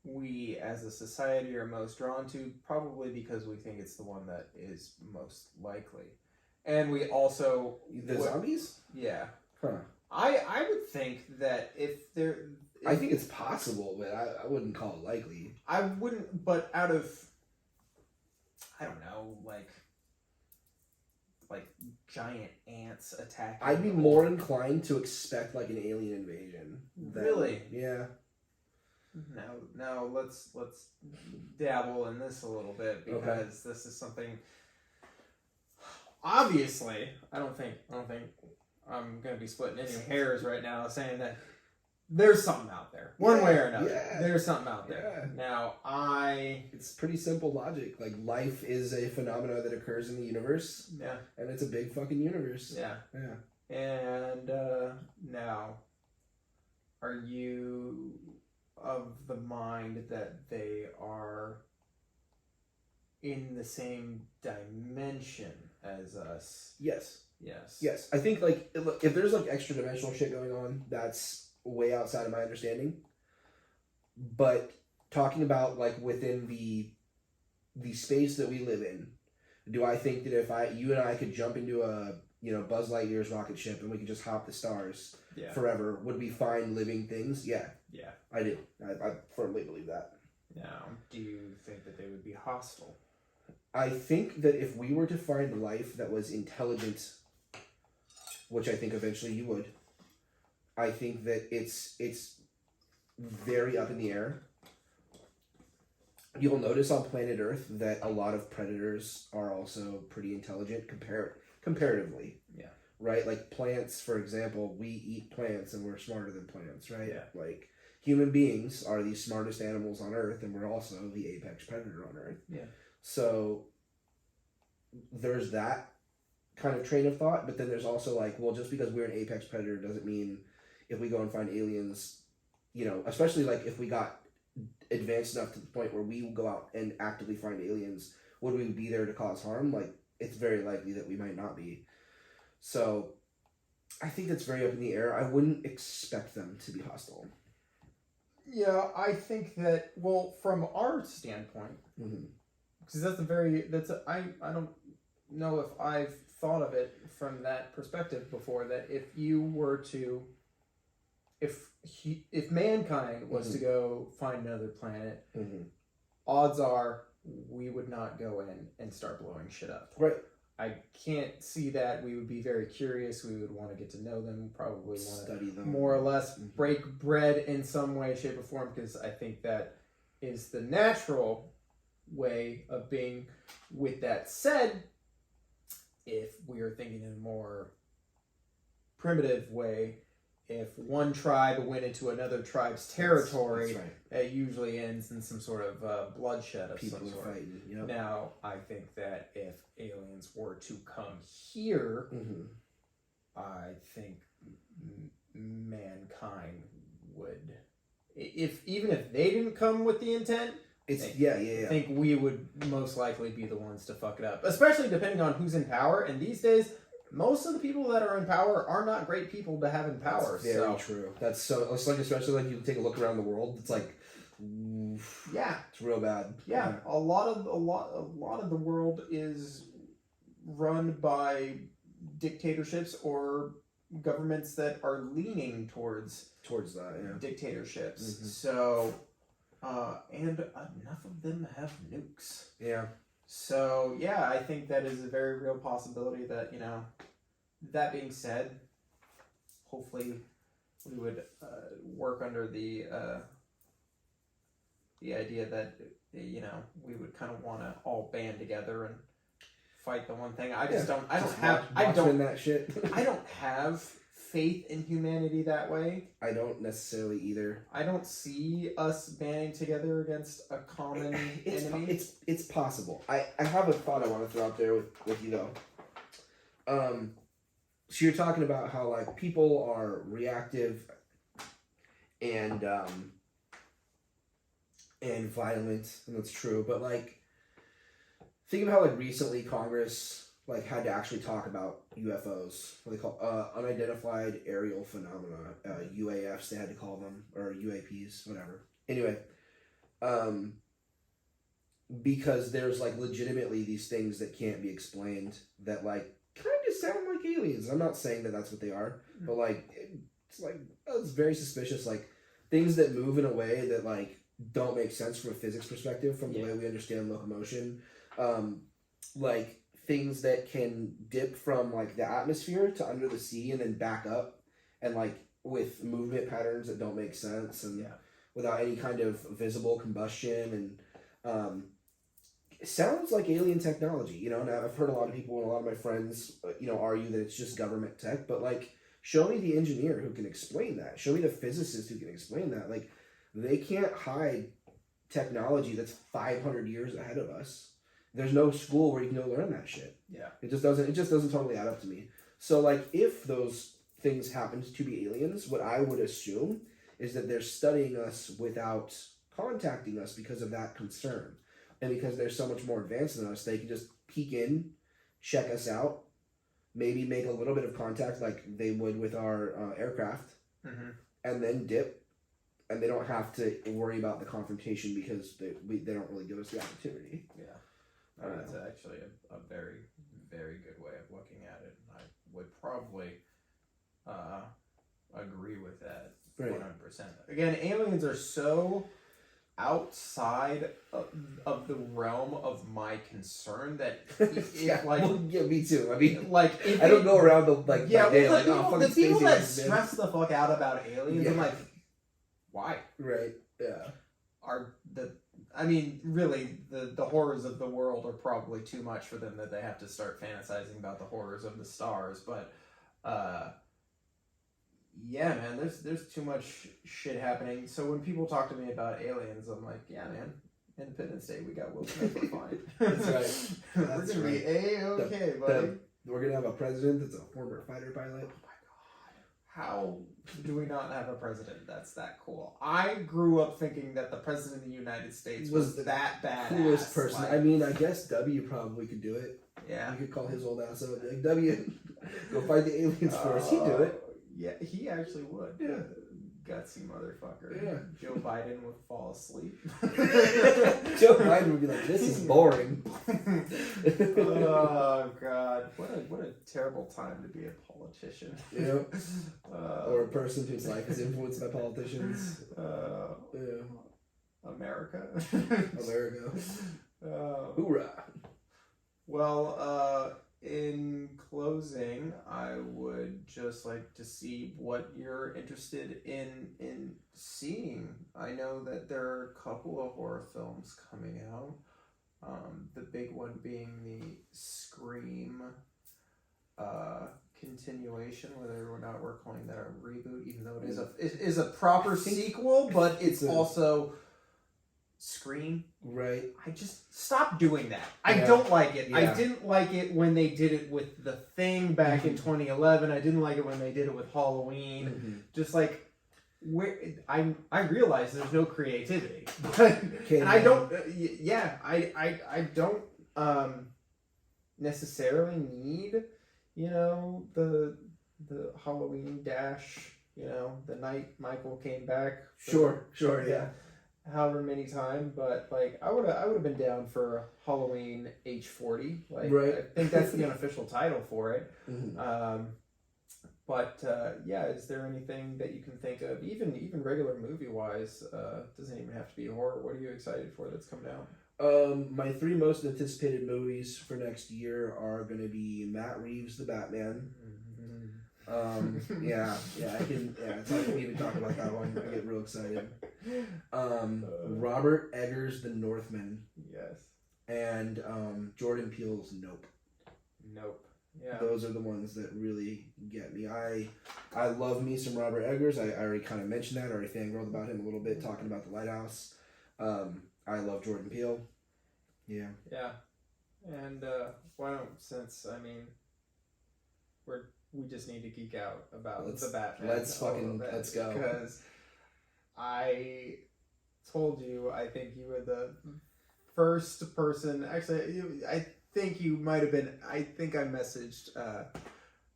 we as a society are most drawn to, probably because we think it's the one that is most likely. And we also... zombies? Yeah. Huh. I would think that if there... I think it's possible, but I wouldn't call it likely. I wouldn't, but out of... I don't know, like giant ants attacking. I'd be more inclined to expect an alien invasion. Really? Yeah. Now let's dabble in this a little bit, because this is something. Obviously, I don't think I'm gonna be splitting any hairs right now saying that there's something out there, one way or another. Yeah. There's something out there. Yeah. Now, it's pretty simple logic. Life is a phenomena that occurs in the universe. Yeah. And it's a big fucking universe. Yeah. Yeah. And now, are you of the mind that they are in the same dimension as us? Yes. Yes. Yes. I think if there's extra dimensional shit going on, that's way outside of my understanding. But talking about within the space that we live in, do I think that if you and I could jump into a Buzz Lightyear's rocket ship and we could just hop the stars forever, would we find living things? Yeah. Yeah. I do. I firmly believe that. Now, do you think that they would be hostile? I think that if we were to find life that was intelligent, which I think eventually you would, I think that it's very up in the air. You'll notice on planet Earth that a lot of predators are also pretty intelligent comparatively. Yeah. Right? Plants, for example, we eat plants and we're smarter than plants, right? Yeah. Human beings are the smartest animals on Earth, and we're also the apex predator on Earth. Yeah. So there's that kind of train of thought, but then there's also just because we're an apex predator doesn't mean if we go and find aliens, especially if we got advanced enough to the point where we will go out and actively find aliens, would we be there to cause harm? Like, it's very likely that we might not be. So I think that's very up in the air. I wouldn't expect them to be hostile. Yeah, I think that, well, from our standpoint, because I don't know if I've thought of it from that perspective before, that if you were to, if mankind was to go find another planet, odds are we would not go in and start blowing shit up. Right. I can't see that. We would be very curious. We would want to get to know them. Probably want to study them, more or less break bread in some way, shape, or form, because I think that is the natural way of being. With that said, if we are thinking in a more primitive way, if one tribe went into another tribe's territory, that's right. It usually ends in some sort of bloodshed of People some sort. fighting. Yep. Now, I think that if aliens were to come here, I think mankind would, even if they didn't come with the intent, I think we would most likely be the ones to fuck it up, especially depending on who's in power. And these days, most of the people that are in power are not great people to have in power. That's very true. That's so. It's like, especially like you take a look around the world. It's like, it's real bad. Yeah, a lot of the world is run by dictatorships or governments that are leaning towards that. Dictatorships. So, and enough of them have nukes. Yeah. So, yeah, I think that is a very real possibility that, that being said, hopefully we would work under the idea that, we would kind of want to all band together and fight the one thing. I don't have faith in humanity that way. I don't necessarily either. I don't see us banding together against a common enemy. It's possible. I have a thought I want to throw out there with you though. So you're talking about how like people are reactive and violent, and that's true. But like, think of how like recently Congress like had to actually talk about UFOs, what they call unidentified aerial phenomena, UAFs they had to call them, or UAPs, whatever. Anyway, because there's like legitimately these things that can't be explained that like kind of sound like aliens. I'm not saying that that's what they are, but like it's very suspicious. Like things that move in a way that like don't make sense from a physics perspective, from the way we understand locomotion. Like things that can dip from like the atmosphere to under the sea and then back up, and like with movement patterns that don't make sense, and without any kind of visible combustion, and it sounds like alien technology. Now I've heard a lot of people and a lot of my friends argue that it's just government tech, but like show me the engineer who can explain that. Show me the physicist who can explain that. Like they can't hide technology that's 500 years ahead of us. There's no school where you can go learn that shit. Yeah. It just doesn't totally add up to me. So like if those things happened to be aliens, what I would assume is that they're studying us without contacting us because of that concern. And because they're so much more advanced than us, they can just peek in, check us out, maybe make a little bit of contact like they would with our aircraft, and then dip. And they don't have to worry about the confrontation because they don't really give us the opportunity. Yeah. That's actually a very, very good way of looking at it. I would probably agree with that 100%. Again, aliens are so outside of the realm of my concern that me too. I mean, like I don't go around my day like, the people that stress the fuck out about aliens, I'm like, why? Right. Yeah. Really, the horrors of the world are probably too much for them, that they have to start fantasizing about the horrors of the stars. But, yeah, man, there's too much shit happening. So when people talk to me about aliens, I'm like, yeah, man, Independence Day, we got Will Smith, we're fine. That's right. We're gonna be A-okay, buddy. We're gonna have a president that's a former fighter pilot. Oh my god. how do we not have a president that's that cool? I grew up thinking that the president of the United States was that badass. Coolest person. Like, I mean, I guess W probably could do it. yeah. You could call his old ass up and be like, W, go fight the aliens for us. He'd do it. Yeah, he actually would. Yeah. Gutsy motherfucker. Yeah. Joe Biden would fall asleep. Joe Biden would be like, this is boring. Oh God! What a terrible time to be a politician. Yeah. Or a person whose life is influenced by politicians. America. America. Hoorah. Well, in closing, I would just like to see what you're interested in seeing. I know that there are a couple of horror films coming out. The big one being the Scream continuation, whether or not we're calling that a reboot, even though it is a proper sequel, but it's also Scream. Right. I just stop doing that. I Yeah. don't like it. Yeah. I didn't like it when they did it with The Thing back in 2011. I didn't like it when they did it with Halloween. Mm-hmm. Just like I realize there's no creativity, but Okay, and I don't. I don't necessarily need the Halloween dash. The night Michael came back. Sure, yeah. However many times, but like I would have been down for Halloween H40. Like Right. I think that's the unofficial title for it. Mm-hmm. Is there anything that you can think of, even regular movie wise? Doesn't even have to be horror. What are you excited for that's coming out? My 3 most anticipated movies for next year are going to be Matt Reeves' The Batman. It's hard to even talk about that one. I get real excited. Robert Eggers' The Northman. Yes. And Jordan Peele's Nope. Nope. Yeah. Those are the ones that really get me. I love me some Robert Eggers. I already kind of mentioned that. I already fangirled about him a little bit, talking about The Lighthouse. I love Jordan Peele. Yeah. Yeah. And since we just need to geek out about the Batman. Let's go. Because I told you, I think you were the first person. Actually, I think you might have been. I think I messaged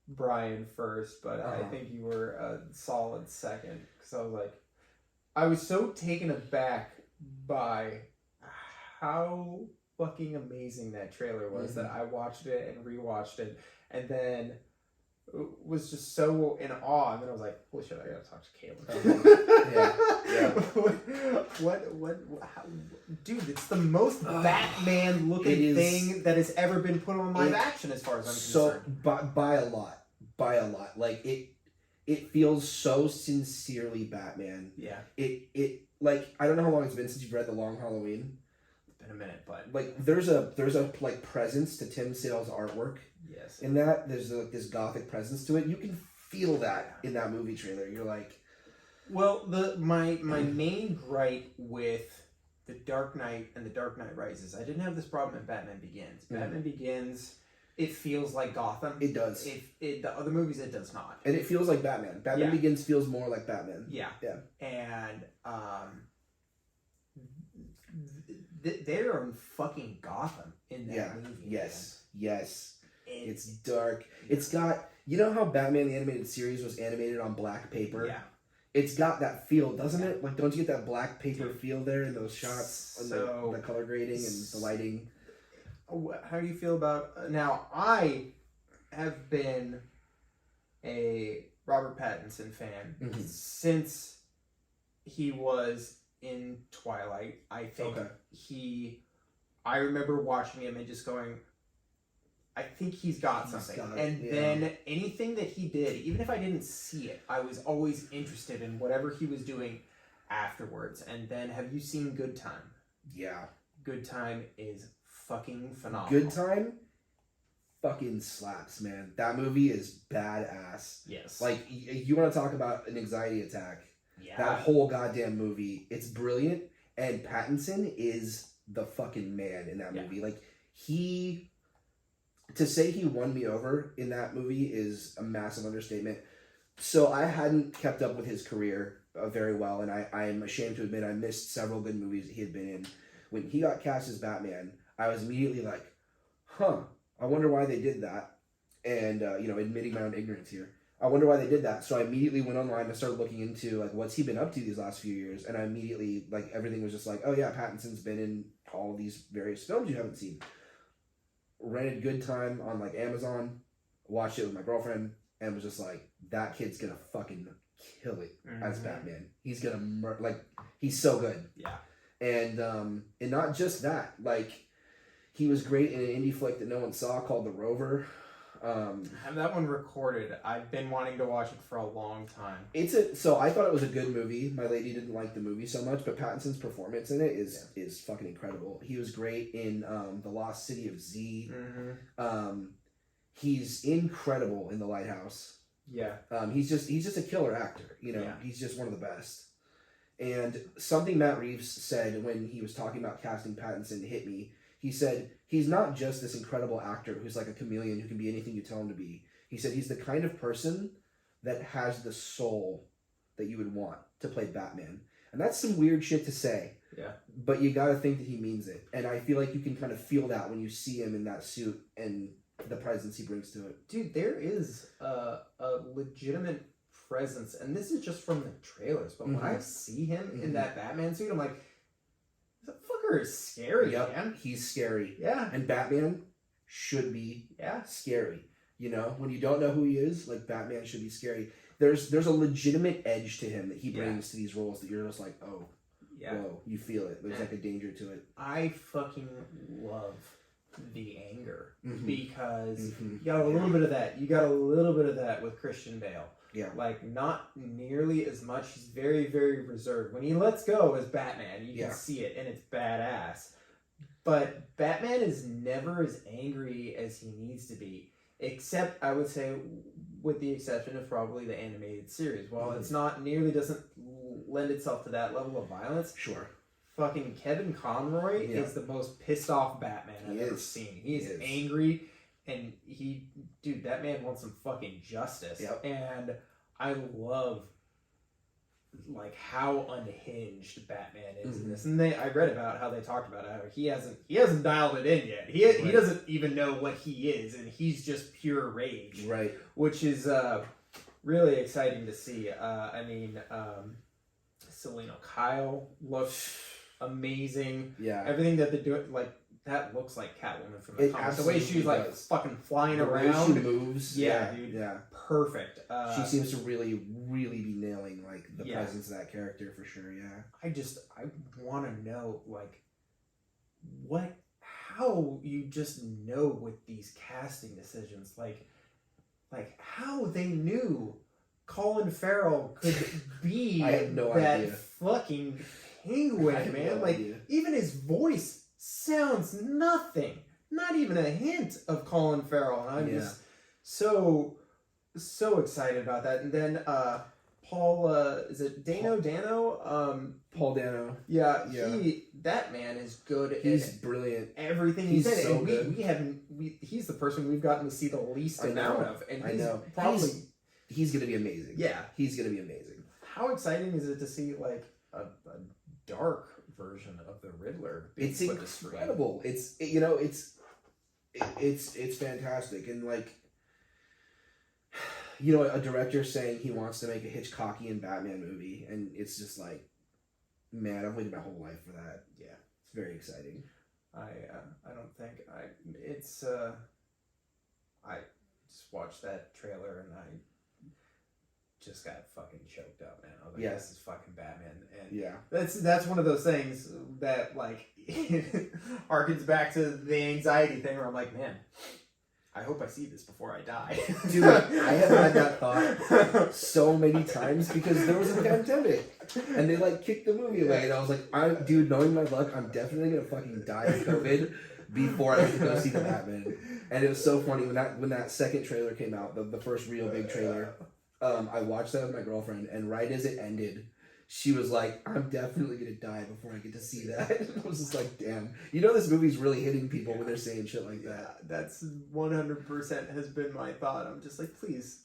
Brian first, but I think you were a solid second. Because I was so taken aback by how fucking amazing that trailer was that I watched it and rewatched it, and then was just so in awe, and then I was like, holy shit, I gotta talk to Kalen. How, dude, it's the most Batman looking thing that has ever been put on live action as far as I'm concerned. So by a lot. Like it feels so sincerely Batman. Yeah. It like, I don't know how long it's been since you've read The Long Halloween. It's been a minute, but like there's a like presence to Tim Sale's artwork. Yes. In that, there's this gothic presence to it. You can feel that in that movie trailer. You're like, well, my main gripe with The Dark Knight and The Dark Knight Rises, I didn't have this problem in Batman Begins. Batman Begins, it feels like Gotham. It does. The other movies, it does not. And it feels like Batman. Batman Begins feels more like Batman. Yeah. Yeah. And they're in fucking Gotham in that movie. Yes. Man. Yes. It's dark. It's got, you know how Batman the Animated Series was animated on black paper? Yeah. It's got that feel, doesn't it? Like, don't you get that black paper feel there in those shots, and the color grading and the lighting? How do you feel about... Now, I have been a Robert Pattinson fan since he was in Twilight. I think I remember watching him and just going, I think he's got something. Then anything that he did, even if I didn't see it, I was always interested in whatever he was doing afterwards. And then, have you seen Good Time? Yeah. Good Time is fucking phenomenal. Good Time fucking slaps, man. That movie is badass. Yes. Like, you want to talk about an anxiety attack. Yeah. That whole goddamn movie, it's brilliant. And Pattinson is the fucking man in that movie. Like, to say he won me over in that movie is a massive understatement. So I hadn't kept up with his career very well, and I'm ashamed to admit I missed several good movies that he had been in. When he got cast as Batman, I was immediately like, huh, I wonder why they did that. And, admitting my own ignorance here. I wonder why they did that. So I immediately went online and started looking into, like, what's he been up to these last few years. And I immediately, like, everything was just like, oh, yeah, Pattinson's been in all of these various films you haven't seen. Rented Good Time on, like, Amazon. Watched it with my girlfriend. And was just like, that kid's gonna fucking kill it as Batman. He's gonna he's so good. Yeah. And not just that, like, he was great in an indie flick that no one saw called The Rover. I have that one recorded. I've been wanting to watch it for a long time. So I thought it was a good movie. My lady didn't like the movie so much, but Pattinson's performance in it is fucking incredible. He was great in The Lost City of Z. He's incredible in The Lighthouse. Yeah. He's just a killer actor. He's just one of the best. And something Matt Reeves said when he was talking about casting Pattinson hit me. He said, he's not just this incredible actor who's like a chameleon who can be anything you tell him to be. He said he's the kind of person that has the soul that you would want to play Batman. And that's some weird shit to say. Yeah. But you gotta think that he means it. And I feel like you can kind of feel that when you see him in that suit and the presence he brings to it. Dude, there is a legitimate presence, and this is just from the trailers, but when I see him in that Batman suit, I'm like, that fucker is scary, man. He's scary. Yeah. And Batman should be scary. When you don't know who he is, like, Batman should be scary. There's a legitimate edge to him that he brings to these roles that you're just like, oh, whoa, you feel it. There's like a danger to it. I fucking love the anger because you got a little bit of that. You got a little bit of that with Christian Bale. Yeah. Like, not nearly as much. He's very, very reserved. When he lets go as Batman, you can see it, and it's badass. But Batman is never as angry as he needs to be. Except, I would say, with the exception of probably the animated series. While it's not nearly, doesn't lend itself to that level of violence. Sure. Fucking Kevin Conroy is the most pissed off Batman I've ever seen. He's angry, and that man wants some fucking justice. Yep. And I love, like, how unhinged Batman is in this. And I read about how they talked about how he hasn't dialed it in yet. He doesn't even know what he is, and he's just pure rage. Right. Which is really exciting to see. Selena Kyle looks amazing. Yeah. Everything that they do, like, that looks like Catwoman from the comics. The way she's like fucking flying around. The way she moves. Yeah, dude. Yeah. Perfect. She seems to really, really be nailing, like, the presence of that character for sure, yeah. I want to know, like, how you just know with these casting decisions, like how they knew Colin Farrell could be I have no that idea. Fucking penguin, man. Like, even his voice sounds nothing. Not even a hint of Colin Farrell. And I'm just so excited about that. And then Paul, is it Dano? Paul Dano. Yeah. That man is good. He's brilliant. Everything he said. So and he's the person we've gotten to see the least amount of. And he's going to be amazing. Yeah. He's going to be amazing. How exciting is it to see, like, a dark version of the Riddler being put to screen? Incredible. It's fantastic. And, like, a director saying he wants to make a Hitchcockian Batman movie, and it's just like, man, I've waited my whole life for that. Yeah, it's very exciting. I just watched that trailer and I just got fucking choked up, man. I was like, this is fucking Batman. And that's one of those things that, like, harkens back to the anxiety thing where I'm like, man, I hope I see this before I die. Dude, I have had that thought so many times because there was a pandemic and they, like, kicked the movie away, and I was like, dude, knowing my luck, I'm definitely gonna fucking die of COVID before I can go see the Batman. And it was so funny when that second trailer came out, the first real big trailer. I watched that with my girlfriend, and right as it ended, she was like, I'm definitely gonna die before I get to see that. I was just like, damn. This movie's really hitting people when they're saying shit like that. That's 100% has been my thought. I'm just like, please,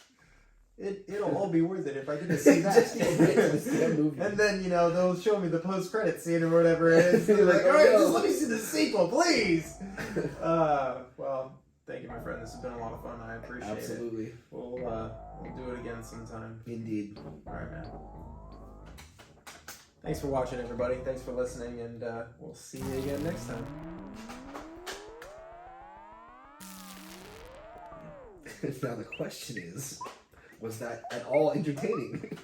it'll all be worth it if I get to see that. Just get right to this damn movie. And then, they'll show me the post-credit scene or whatever it is. They're like, Oh, all right, no. just let me see the sequel, please. Well, thank you, my friend. This has been a lot of fun. I appreciate it. Absolutely. We'll do it again sometime. Indeed. All right, man. Thanks for watching, everybody. Thanks for listening, and we'll see you again next time. Now the question is, was that at all entertaining?